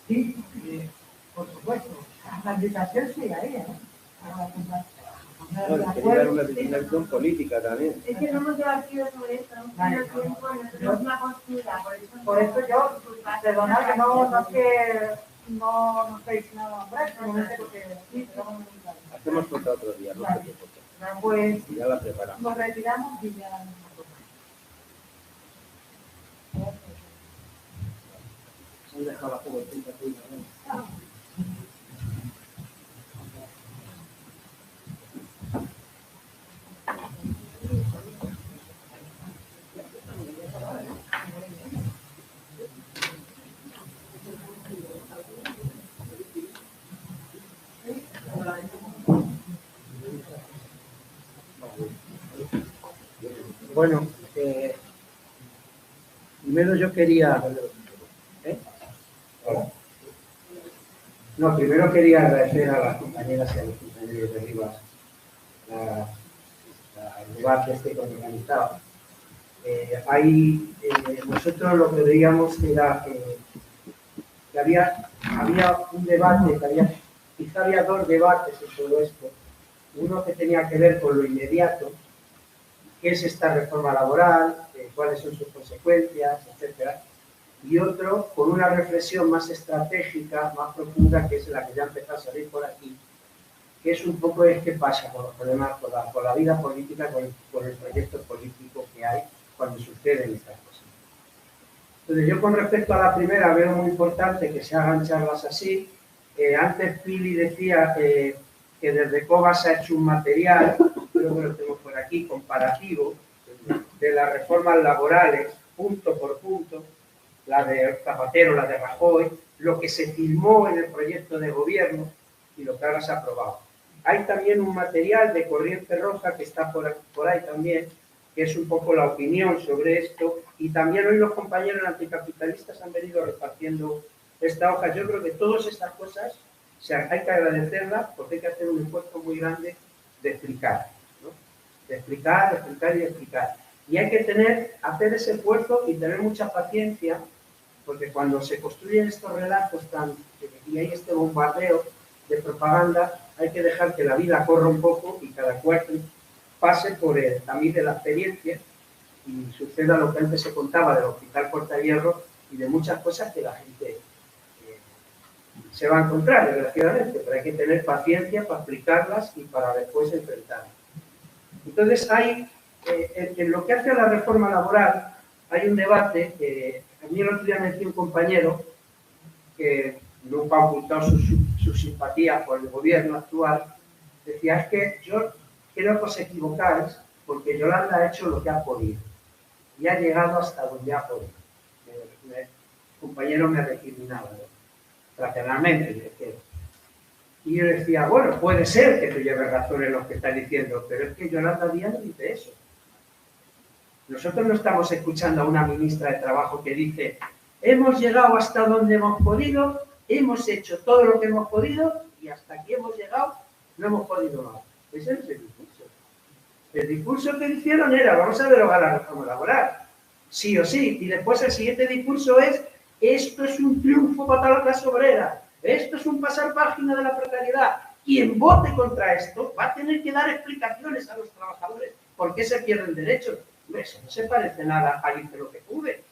Sí, por supuesto. La invitación sigue ahí, ¿eh? Bueno, quería dar una determinación política también. Es que no hemos debatido sobre esto, no hemos tenido tiempo, no tenemos una postura, por eso yo, perdonad que no estoy nada más, porque Hacemos cuenta otro día, no se preocupe. Pues ya la preparamos. nos retiramos y ya. Han dejado la juventud aquí, ¿no? Bueno, primero yo quería... No, primero quería agradecer a las compañeras y a los compañeros de Rivas el debate este que han organizado. Nosotros lo que veíamos era que había un debate, quizá había dos debates en todo esto. Uno que tenía que ver con lo inmediato, qué es esta reforma laboral, cuáles son sus consecuencias, etcétera. Y otro con una reflexión más estratégica, más profunda, que es la que ya empezó a salir por aquí, que es un poco qué pasa con los problemas, con la vida política, con el proyecto político que hay cuando suceden estas cosas. Entonces yo con respecto a la primera veo muy importante que se hagan charlas así. Antes Pili decía que desde COBAS ha hecho un material, creo que lo tengo por aquí, comparativo, de las reformas laborales, punto por punto, la de Zapatero, la de Rajoy, lo que se firmó en el proyecto de gobierno y lo que ahora se ha aprobado. Hay también un material de Corriente Roja que está por ahí también, que es un poco la opinión sobre esto, y también hoy los compañeros anticapitalistas han venido repartiendo esta hoja. Yo creo que todas estas cosas hay que agradecerlas porque hay que hacer un esfuerzo muy grande de explicar, ¿no? De explicar y explicar. Y hay que hacer ese esfuerzo y tener mucha paciencia, porque cuando se construyen estos relatos y hay este bombardeo de propaganda, hay que dejar que la vida corra un poco y cada cual pase por el tamiz de la experiencia y suceda lo que antes se contaba del Hospital Puerta de Hierro y de muchas cosas que la gente se va a encontrar, desgraciadamente, pero hay que tener paciencia para explicarlas y para después enfrentarlas. Entonces en lo que hace a la reforma laboral, hay un debate, a mí el otro día me decía un compañero que nunca ha ocultado su simpatía por el gobierno actual, decía, es que yo creo que os equivocáis porque Yolanda ha hecho lo que ha podido y ha llegado hasta donde ha podido. El compañero me recriminaba, ¿no? Fraternalmente. Y yo decía, bueno, puede ser que tú lleves razón en lo que estás diciendo, pero es que Yolanda Díaz no dice eso. Nosotros no estamos escuchando a una ministra de Trabajo que dice, hemos llegado hasta donde hemos podido, hemos hecho todo lo que hemos podido y hasta aquí hemos llegado, no hemos podido más. Ese no es el discurso. El discurso que hicieron era, vamos a derogar la reforma laboral, sí o sí, y después el siguiente discurso es, esto es un triunfo para la clase obrera, esto es un pasar página de la precariedad. Quien vote contra esto va a tener que dar explicaciones a los trabajadores por qué se pierden derechos. Eso no se parece nada a hice lo que pude.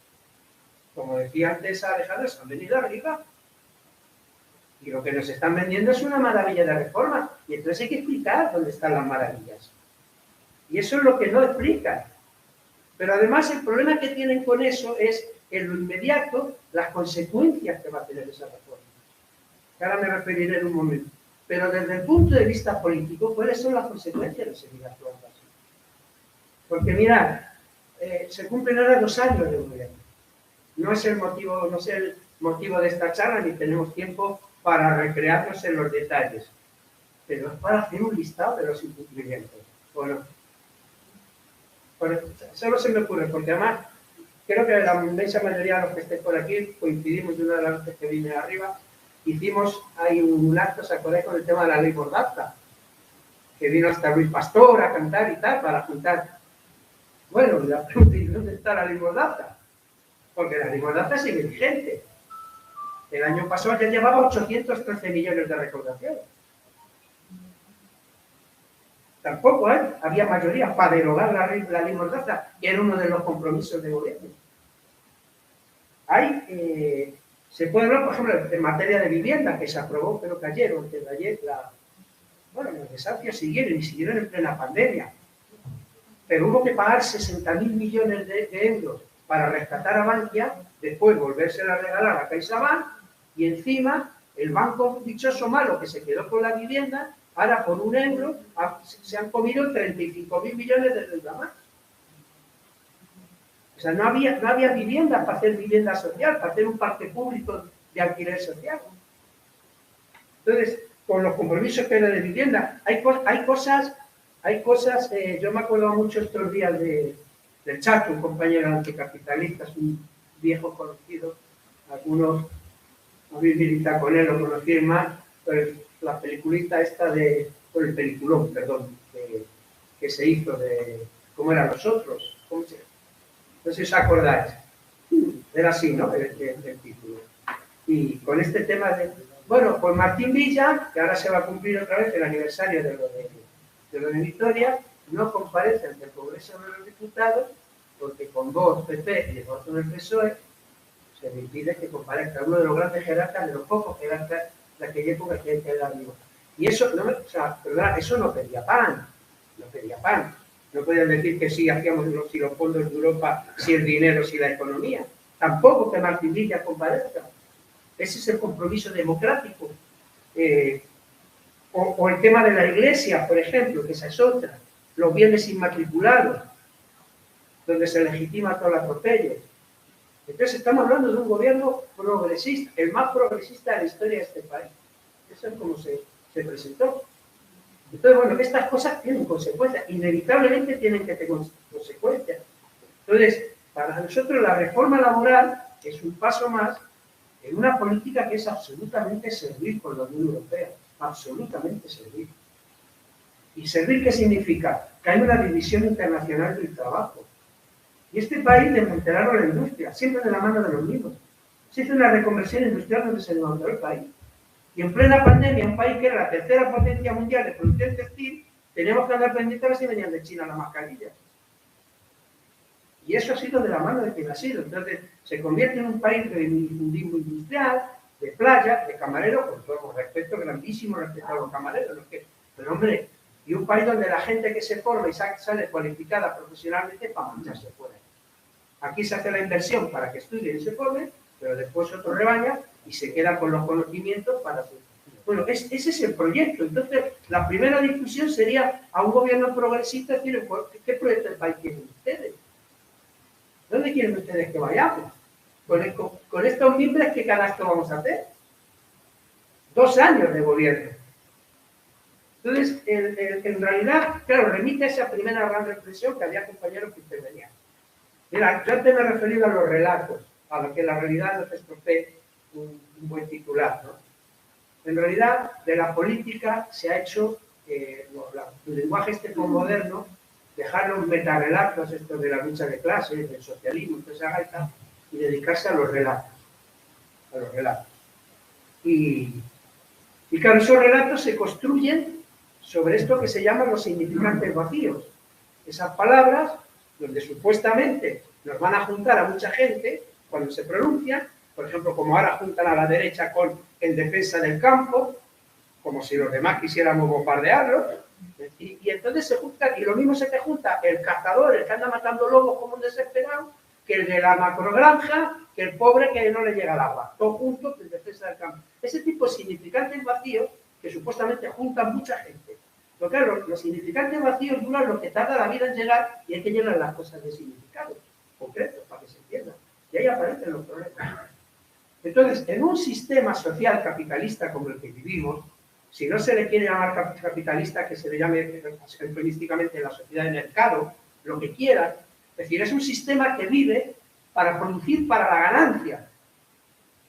Como decía antes Alejandro, se han venido arriba. Y lo que nos están vendiendo es una maravilla de reforma. Y entonces hay que explicar dónde están las maravillas. Y eso es lo que no explican. Pero además el problema que tienen con eso es, en lo inmediato, las consecuencias que va a tener esa reforma. Que ahora me referiré en un momento. Pero desde el punto de vista político, ¿cuáles son las consecuencias de seguir actuando así? Porque mirad, se cumplen ahora 2 años de gobierno. No es el motivo de esta charla, ni tenemos tiempo para recrearnos en los detalles. Pero es para hacer un listado de los incumplimientos. Bueno, solo se me ocurre, porque además creo que la inmensa mayoría de los que estén por aquí coincidimos de una de las veces que vine arriba. Hicimos ahí un acto, ¿se acordáis? Con el tema de la ley Mordaza, que vino hasta Luis Pastor a cantar y tal, para juntar. Bueno, la pregunta es, ¿dónde está la ley Mordaza? Porque la ley Mordaza sigue vigente. El año pasado ya llevaba 813 millones de recaudación. Tampoco había mayoría para derogar la ley Mordaza, que era uno de los compromisos de gobierno. Se puede hablar, por ejemplo, en materia de vivienda, que se aprobó, creo que ayer o antes de ayer, los desahucios siguieron en plena pandemia. Pero hubo que pagar 60.000 millones de euros para rescatar a Bankia, después volvérsela a regalar a CaixaBank, y encima el banco dichoso malo que se quedó con la vivienda, ahora por €1 se han comido 35.000 millones de deuda más. O sea, no había vivienda para hacer vivienda social, para hacer un parque público de alquiler social. Entonces, con los compromisos que era de vivienda, hay cosas, yo me acuerdo mucho estos días del Chato, un compañero anticapitalista, es un viejo conocido, algunos habéis militado con él, lo conocéis más, pero la peliculita esta el peliculón, perdón, que se hizo de ¿cómo eran los otros? ¿Cómo se llama? No sé si os acordáis. Era así, ¿no? El título. Y con este tema de... Bueno, pues Martín Villa, que ahora se va a cumplir otra vez el aniversario de lo de Vitoria, no comparece ante el Congreso de los Diputados porque con voz PP y el voto del PSOE se le impide que comparezca uno de los grandes jerarcas, de los pocos jerarcas de aquella época que hay que dar vivo. Y eso no, eso no pedía pan, no pedía pan. No podían decir que sí hacíamos si los fondos de Europa, si el dinero, si la economía. Tampoco que Martín Villa comparezca. Ese es el compromiso democrático. O el tema de la Iglesia, por ejemplo, que esa es otra. Los bienes inmatriculados, donde se legitima todo el atropello. Entonces estamos hablando de un gobierno progresista, el más progresista de la historia de este país. Eso es como se presentó. Entonces, bueno, estas cosas tienen consecuencias, inevitablemente tienen que tener consecuencias. Entonces, para nosotros la reforma laboral es un paso más en una política que es absolutamente servir con la Unión Europea, absolutamente servir. ¿Y servir qué significa? Que hay una división internacional del trabajo. Y este país desmantelaron la industria, siempre de la mano de los mismos. Se hizo una reconversión industrial donde se desmanteló el país. Y en plena pandemia, un país que era la tercera potencia mundial de producción textil, teníamos que andar pendientes a ver si venían de China las mascarillas. Y eso ha sido de la mano de quien ha sido. Entonces, se convierte en un país de minifundismo industrial, de playa, de camarero, con todo respeto, grandísimo respeto a los camareros. ¿No? Pero, hombre, y un país donde la gente que se forma y sale cualificada profesionalmente para marcharse fuera. Aquí se hace la inversión para que estudien y se formen, pero después otro rebaña y se queda con los conocimientos para su... Bueno, ese es el proyecto. Entonces, la primera discusión sería a un gobierno progresista decir, ¿qué proyecto de país quieren ustedes? ¿Dónde quieren ustedes que vayamos? Con estos mimbres, ¿qué canasto vamos a hacer? 2 años de gobierno. Entonces, en realidad, claro, remite a esa primera gran reflexión que había compañeros que intervenían. Mira, yo antes me he referido a los relatos, a lo que la realidad nos estropee un buen titular, ¿no? En realidad, de la política se ha hecho el lenguaje moderno, dejar los metarrelatos estos de la lucha de clases, del socialismo, toda esa gaita, y dedicarse a los relatos. A los relatos. Y claro, esos relatos se construyen sobre esto que se llaman los significantes vacíos. Esas palabras, donde supuestamente nos van a juntar a mucha gente cuando se pronuncian, por ejemplo, como ahora juntan a la derecha con en defensa del campo, como si los demás quisiéramos bombardearlo, y entonces se juntan, y lo mismo se te junta el cazador, el que anda matando lobos como un desesperado, que el de la macrogranja, que el pobre que no le llega el agua, todos juntos en defensa del campo. Ese tipo de significantes vacíos que supuestamente juntan mucha gente. Pero claro, los significantes vacíos duran lo que tarda la vida en llegar y hay que llenar las cosas de significados concretos para que se entiendan. Y ahí aparecen los problemas. Entonces, en un sistema social capitalista como el que vivimos, si no se le quiere llamar capitalista, que se le llame eufemísticamente la sociedad de mercado, lo que quiera, es decir, es un sistema que vive para producir para la ganancia.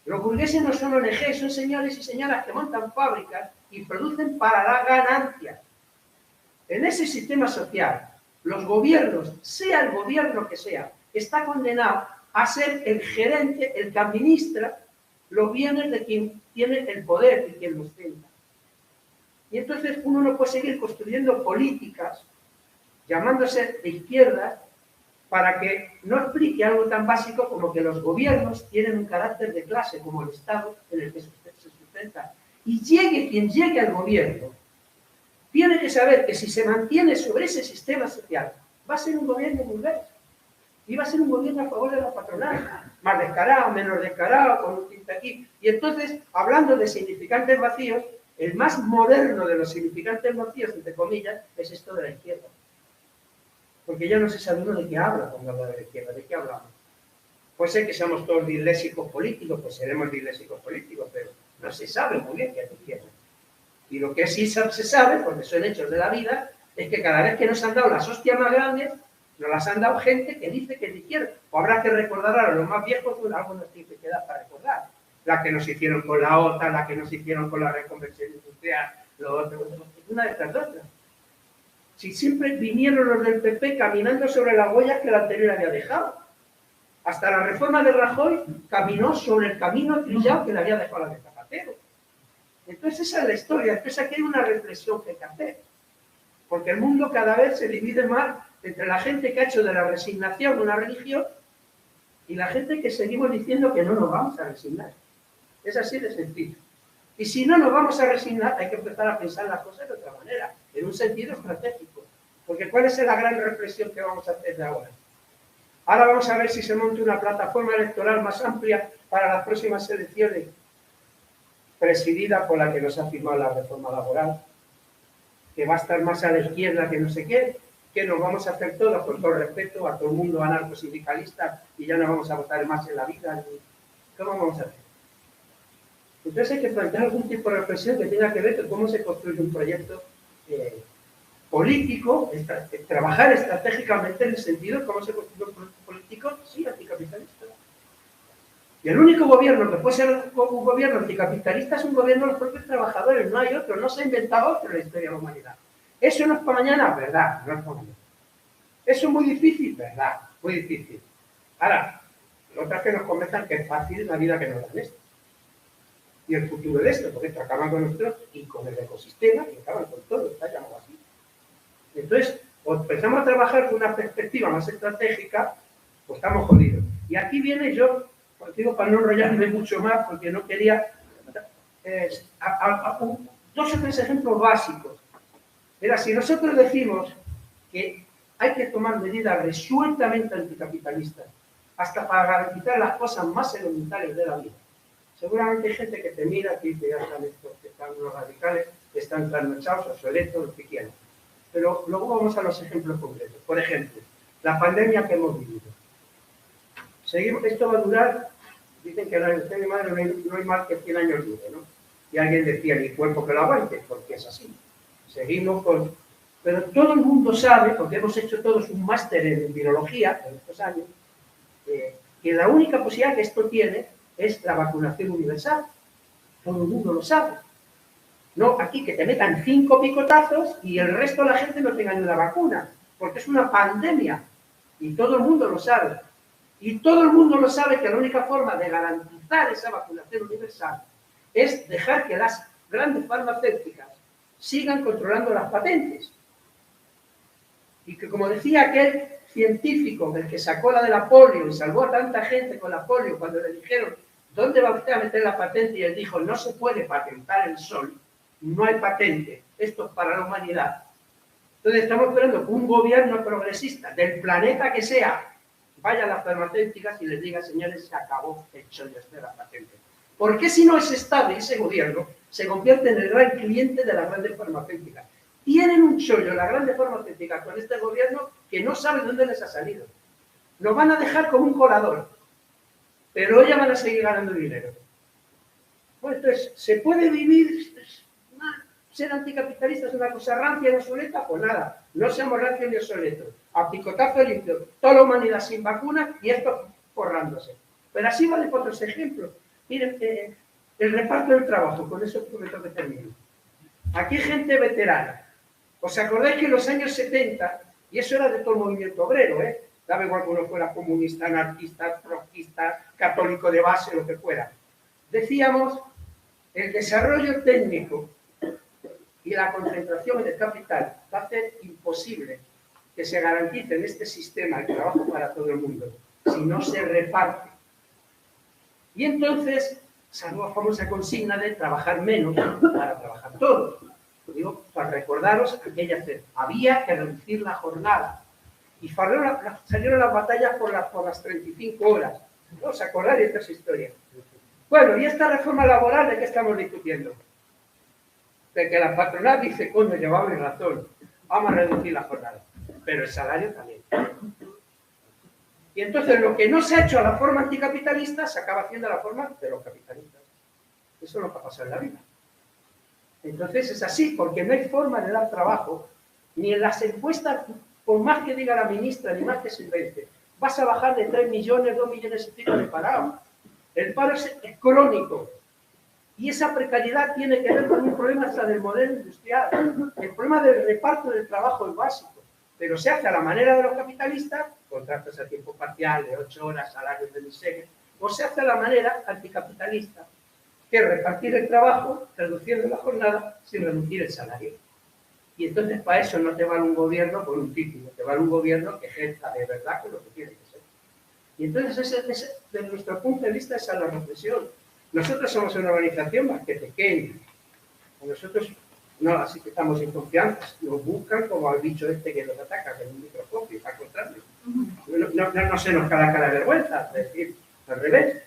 Los burgueses no son ONG, son señores y señoras que montan fábricas y producen para la ganancia. En ese sistema social, los gobiernos, sea el gobierno que sea, está condenado a ser el gerente, el que administra los bienes de quien tiene el poder y quien los tenga. Y entonces uno no puede seguir construyendo políticas llamándose de izquierda para que no explique algo tan básico como que los gobiernos tienen un carácter de clase, como el Estado en el que se sustenta. Y llegue quien llegue al gobierno, tiene que saber que si se mantiene sobre ese sistema social, va a ser un gobierno burgués. Y va a ser un gobierno a favor de la patronal, más descarado, menos descarado, con un tinte aquí. Y entonces, hablando de significantes vacíos, el más moderno de los significantes vacíos, entre comillas, es esto de la izquierda. Porque ya no se sabe uno de qué habla cuando habla de la izquierda, ¿de qué hablamos? Puede ser que seamos todos disléxicos políticos, pues seremos disléxicos políticos, pero no se sabe muy bien qué es la izquierda. Y lo que sí se sabe, porque son hechos de la vida, es que cada vez que nos han dado las hostias más grandes, nos las han dado gente que dice que es de izquierda. O habrá que recordar a los más viejos, pues algo nos tiene que quedar para recordar. La que nos hicieron con la OTAN, la que nos hicieron con la reconversión industrial, lo otro, una de estas dos. Si siempre vinieron los del PP caminando sobre las huellas que el anterior había dejado. Hasta la reforma de Rajoy caminó sobre el camino trillado que le había dejado la de Zapatero. Entonces esa es la historia. Entonces aquí hay una reflexión que hay que hacer. Porque el mundo cada vez se divide más entre la gente que ha hecho de la resignación una religión y la gente que seguimos diciendo que no nos vamos a resignar. Es así de sencillo. Y si no nos vamos a resignar, hay que empezar a pensar las cosas de otra manera, en un sentido estratégico. Porque ¿cuál es la gran reflexión que vamos a hacer de ahora? Ahora vamos a ver si se monta una plataforma electoral más amplia para las próximas elecciones, presidida por la que nos ha firmado la reforma laboral, que va a estar más a la izquierda que no sé qué, que nos vamos a hacer todos, con todo respeto, a todo el mundo anarcosindicalista y ya no vamos a votar más en la vida. ¿Cómo vamos a hacer? Entonces hay que plantear algún tipo de reflexión que tenga que ver con cómo se construye un proyecto político, trabajar estratégicamente en el sentido de cómo se construye un proyecto político, sí, anticapitalista. Y el único gobierno que puede ser un gobierno anticapitalista es un gobierno de los propios trabajadores, no hay otro, no se ha inventado otro en la historia de la humanidad. ¿Eso no es para mañana? Verdad, no es para mañana. ¿Eso es muy difícil? Verdad, muy difícil. Ahora, otras que nos convenzan que es fácil la vida que nos dan esto. Y el futuro de esto, porque esto acaba con nosotros y con el ecosistema y acaban con todo, está llamado así. Entonces, o empezamos a trabajar con una perspectiva más estratégica, pues estamos jodidos. Y aquí viene yo, os digo para no enrollarme mucho más, porque no quería, dos o tres ejemplos básicos. Mira, si nosotros decimos que hay que tomar medidas resueltamente anticapitalistas, hasta para garantizar las cosas más elementales de la vida, seguramente hay gente que te mira aquí, que ya están estos, que están los radicales, que están trasnochados, obsoletos, lo que quieran. Pero luego vamos a los ejemplos concretos. Por ejemplo, la pandemia que hemos vivido. Esto va a durar, dicen que en la de madre no hay más que 100 años dure, ¿no? Y alguien decía, ni cuerpo que lo aguante, porque es así. Seguimos con... Pero todo el mundo sabe, porque hemos hecho todos un máster en virología en estos años, que la única posibilidad que esto tiene es la vacunación universal. Todo el mundo lo sabe. No aquí que te metan 5 picotazos y el resto de la gente no tenga ni una vacuna, porque es una pandemia y todo el mundo lo sabe. Y todo el mundo lo sabe que la única forma de garantizar esa vacunación universal es dejar que las grandes farmacéuticas sigan controlando las patentes. Y que, como decía aquel científico, el que sacó la de la polio y salvó a tanta gente con la polio, cuando le dijeron, ¿dónde va usted a meter la patente? Y él dijo, no se puede patentar el sol, no hay patente, esto es para la humanidad. Entonces estamos esperando que un gobierno progresista del planeta que sea vaya a las farmacéuticas y les diga, señores, se acabó el chollo de la patente. ¿Por qué si no es estable ese gobierno se convierte en el gran cliente de las grandes farmacéuticas? Tienen un chollo las grandes farmacéuticas con este gobierno que no sabe dónde les ha salido. Nos van a dejar como un colador, pero ellas van a seguir ganando dinero. Bueno, entonces, ¿se puede vivir? ¿Ser anticapitalista es una cosa rancia y obsoleta? Pues nada, no seamos rancios ni obsoletos. A picotazo limpio, toda la humanidad sin vacuna y esto forrándose. Pero así vale por otros ejemplos. Miren, el reparto del trabajo, con eso prometo que termino. Aquí hay gente veterana. ¿Os acordáis que en los años 70, y eso era de todo el movimiento obrero, daba igual que uno fuera comunista, anarquista, trotskista, católico de base, lo que fuera, decíamos, el desarrollo técnico y la concentración en el capital va a hacer imposible que se garantice en este sistema el trabajo para todo el mundo, si no se reparte. Y entonces, salió la famosa consigna de trabajar menos para trabajar todos. Lo digo para recordaros aquella vez. Había que reducir la jornada. Y salieron las batallas por las 35 horas. ¿No os acordáis de estas historias? Bueno, y esta reforma laboral, ¿de qué estamos discutiendo? De que la patronal dice, coño, llevamos razón, vamos a reducir la jornada. Pero el salario también. Y entonces lo que no se ha hecho a la forma anticapitalista se acaba haciendo a la forma de los capitalistas. Eso es lo que ha pasado en la vida. Entonces es así, porque no hay forma de dar trabajo, ni en las encuestas, por más que diga la ministra, ni más que se invente, vas a bajar de 3 millones, 2 millones y pico de parados. El paro es crónico. Y esa precariedad tiene que ver con un problema hasta del modelo industrial. El problema del reparto del trabajo es básico, pero se hace a la manera de los capitalistas, contratos a tiempo parcial de 8 horas, salarios de miseria, o se hace a la manera anticapitalista, que es repartir el trabajo, reduciendo la jornada, sin reducir el salario. Y entonces para eso no te vale un gobierno con un título, te vale un gobierno que ejerza de verdad lo que tiene que ser. Y entonces desde nuestro punto de vista esa es la reflexión. Nosotros somos una organización más que pequeña. Nosotros no, así que estamos en confianza. Nos buscan como al bicho este que nos ataca con un microscopio, al contrario. No se nos cae la vergüenza. Es decir, al revés,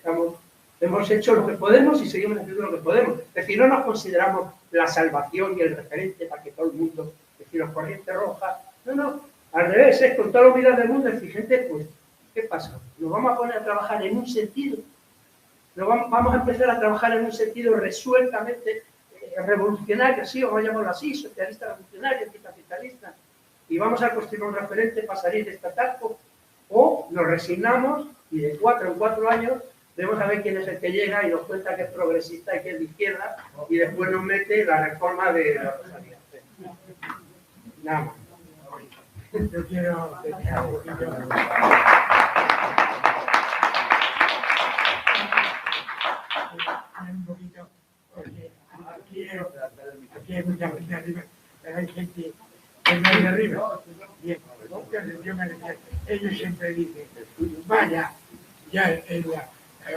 hemos hecho lo que podemos y seguimos haciendo lo que podemos. Es decir, no nos consideramos la salvación y el referente para que todo el mundo, es decir, los corrientes rojas. No, al revés, es con toda la humildad del mundo decir, gente, pues, ¿qué pasa? Nos vamos a poner a trabajar en un sentido. Vamos a empezar a trabajar en un sentido resueltamente revolucionario, sí, o vamos a llamarlo así, socialista revolucionario, anticapitalista, y vamos a construir un referente para salir de este atasco, o nos resignamos y de 4 en 4 años debemos saber quién es el que llega y nos cuenta que es progresista y que es de izquierda, y después nos mete la reforma de la Rosalía. Nada más. Yo quiero dejar un poquito. Un poquito, porque aquí hay mucha gente arriba, pero hay gente que no hay de arriba. Bien, ellos siempre dicen, vaya, ya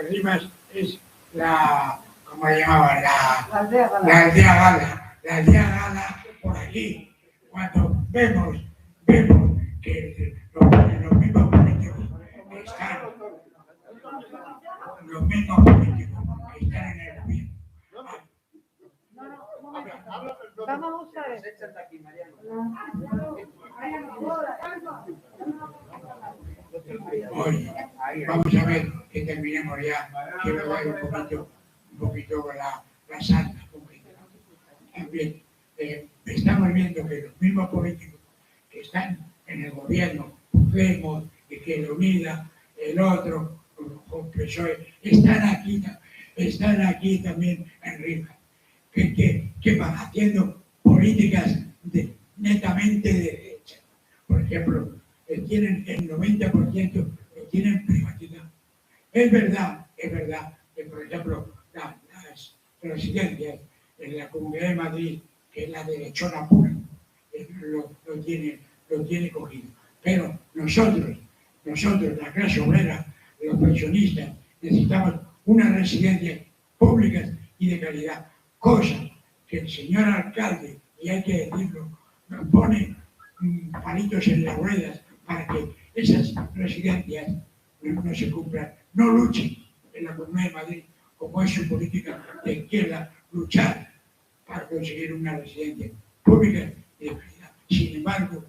Rivas es la, ¿cómo le llamaban? La aldea gala. La aldea gala por aquí. Cuando vemos que los mismos políticos que están, en el gobierno. Vamos a ver. Hoy, vamos a ver que terminemos ya. Quiero dar un poquito con la santa. También estamos viendo que los mismos políticos que están en el gobierno, Podemos, Izquierda Unida, el otro, PSOE, están aquí también en Rivas. Que van haciendo políticas netamente de derecha. Por ejemplo, tienen el 90% lo tienen privatizado. Es verdad que, por ejemplo, las residencias en la Comunidad de Madrid, que es la derechona pura, lo tiene cogido. Pero nosotros, la clase obrera, los pensionistas, necesitamos unas residencias públicas y de calidad, cosa que el señor alcalde, y hay que decirlo, nos pone palitos en las ruedas para que esas residencias no se cumplan. No luchen en la Comunidad de Madrid, como es su política de izquierda, luchar para conseguir una residencia pública y de calidad. Sin embargo,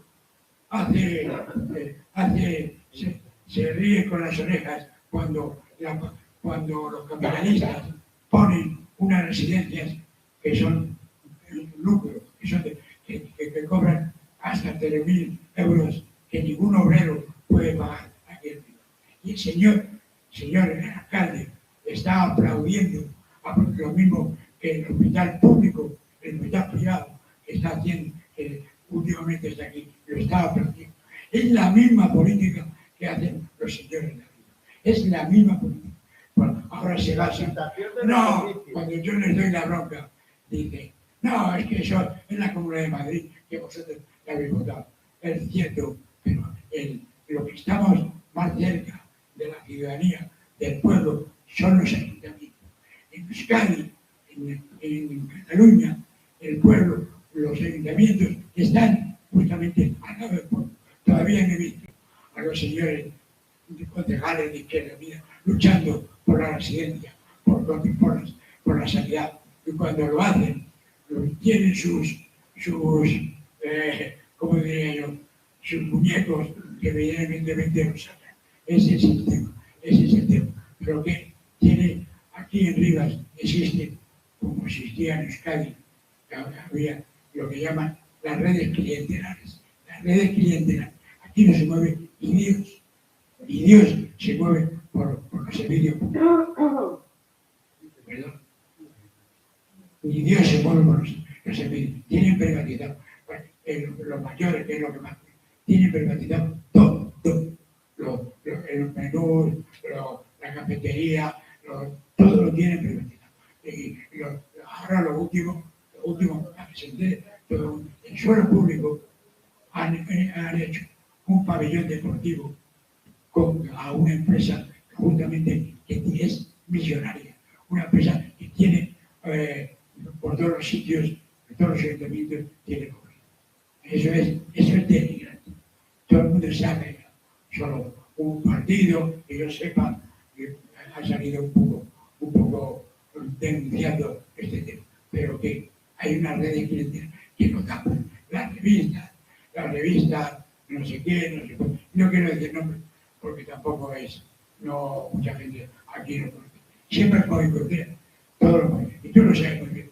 se ríe con las orejas cuando los capitalistas ponen unas residencias que son lucro, que cobran hasta 3.000 euros que ningún obrero puede pagar aquí en Bilbao. Y el señor señor alcalde está aplaudiendo a lo mismo que el hospital público, el hospital privado que está haciendo, que últimamente está aquí, lo está aplaudiendo. Es la misma política que hacen los señores de arriba. Es la misma política. Bueno, ahora se basa. No, cuando yo les doy la bronca, dice, no, es que eso es la Comunidad de Madrid, que vosotros la habéis votado. Es cierto, pero lo que estamos más cerca de la ciudadanía, del pueblo, son los ayuntamientos. En Euskadi, en Cataluña, el pueblo, los ayuntamientos están justamente al lado del pueblo. Todavía no he visto a los señores concejales de Izquierda Unida luchando por la residencia, por la sanidad. Y cuando lo hacen, tienen sus ¿cómo diría yo? Sus muñecos que evidentemente los sacan. Ese es el tema, ese es el tema. Pero que tiene aquí en Rivas, existe, como existía en Euskadi, había lo que llaman las redes clientelares. Las redes clientelares. Aquí no se mueve ni Dios. Y Dios se mueve por los servicios públicos. Perdón. Y Dios se mueve por los servicios. Tienen privatizado. Los mayores, que es lo que más tienen privatizado todo. El menú, la cafetería, todo lo tienen privatizado. Y ahora lo último, para que se entere, todo el suelo público han hecho un pabellón deportivo a una empresa justamente que es millonaria, una empresa que tiene por todos los sitios, por todos los ayuntamientos, tiene cobre. Eso es denigrante. Todo el mundo sabe, solo un partido que yo sepa que ha salido un poco denunciando este tema, pero que hay una red de clientes que lo tapan. La revista, no sé qué, no sé qué, no quiero decir nombres, porque tampoco es, no, mucha gente aquí no conoce. Siempre es boicotea, todo lo boicotea, y tú lo sabes muy bien.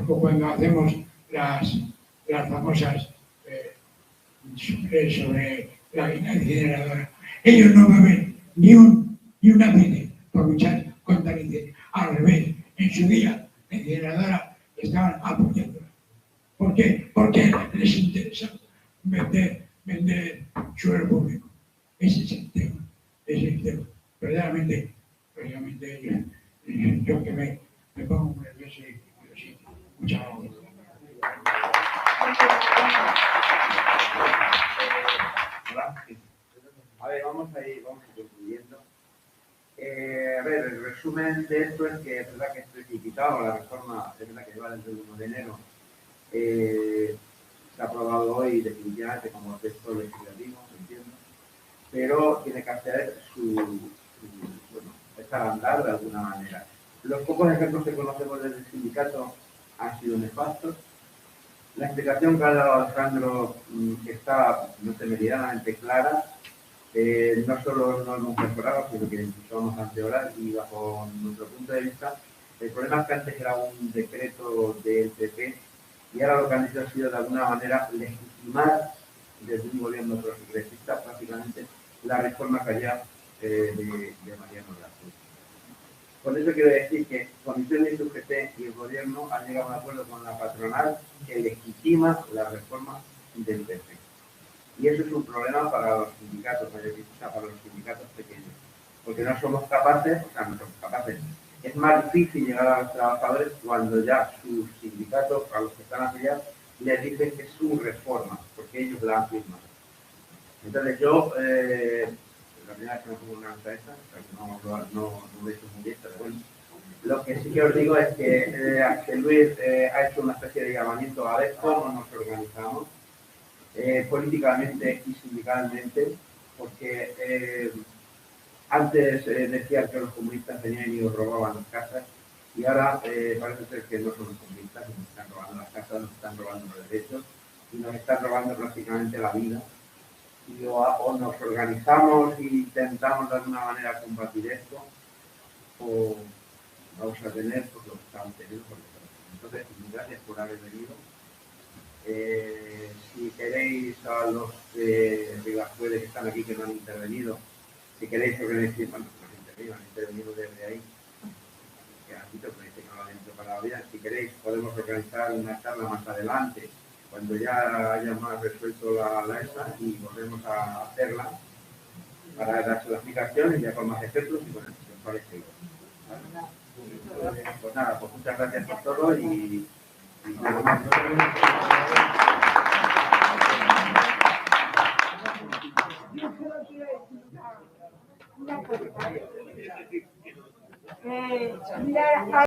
Cuando hacemos las famosas sobre la incineradora, ellos no beben ni un ápice por luchar contra el incendio. Al revés, en su día la incineradora estaban apoyándola. ¿Por qué? Porque les interesa vender suelo público. Ese es el tema. Ese es el tema. Verdaderamente yo que me pongo muy nervioso y lo siento. Muchas gracias. A ver, vamos a ir concluyendo. A ver, el resumen de esto es que es verdad que estoy criticado, la reforma es verdad que va desde el 1 de enero. Se ha aprobado hoy definitivamente como texto legislativo, entiendo, pero tiene que hacer echar a andar de alguna manera. Los pocos ejemplos que conocemos desde el sindicato han sido nefastos. La explicación que ha dado Alejandro, que está meridianamente clara, no solo no hemos mejorado, sino que incluso vamos a empeorar, y bajo nuestro punto de vista, el problema es que antes era un decreto del PP y ahora lo que han hecho ha sido de alguna manera legitimar desde un gobierno progresista prácticamente la reforma que había de Mariano Rajoy. Por eso quiero decir que Comisiones UGT y el gobierno han llegado a un acuerdo con la patronal que legitima la reforma del PP. Y eso es un problema para los sindicatos, para los sindicatos pequeños, porque no somos capaces, no somos capaces. Es más difícil llegar a los trabajadores cuando ya sus sindicatos, a los que están afiliados, les dicen que es su reforma, porque ellos la han firmado. Entonces yo, la primera vez que me pongo una nota esta, no lo he hecho muy bien, pero bueno. Lo que sí que os digo es que Axel Luis ha hecho una especie de llamamiento a ver cómo nos organizamos políticamente y sindicalmente, porque antes decían que los comunistas venían y os robaban las casas, y ahora parece ser que no son los comunistas, nos están robando las casas, nos están robando los derechos y nos están robando prácticamente la vida. Y o nos organizamos e intentamos de alguna manera combatir esto, o vamos a tener pues, lo que estamos teniendo. Entonces, gracias por haber venido. Si queréis a los de Ribaspuede que están aquí, que no han intervenido. Si queréis organizar, bueno, han intervenido desde ahí. Que aquí te parece que no lo han hecho para la vida. Si queréis, podemos organizar una charla más adelante, cuando ya haya más resuelto la esa, y volvemos a hacerla para dar su explicación y ya con más ejemplos y con el que os parece. ¿Vale? Pues nada, pues muchas gracias por todo y nada más. Mira,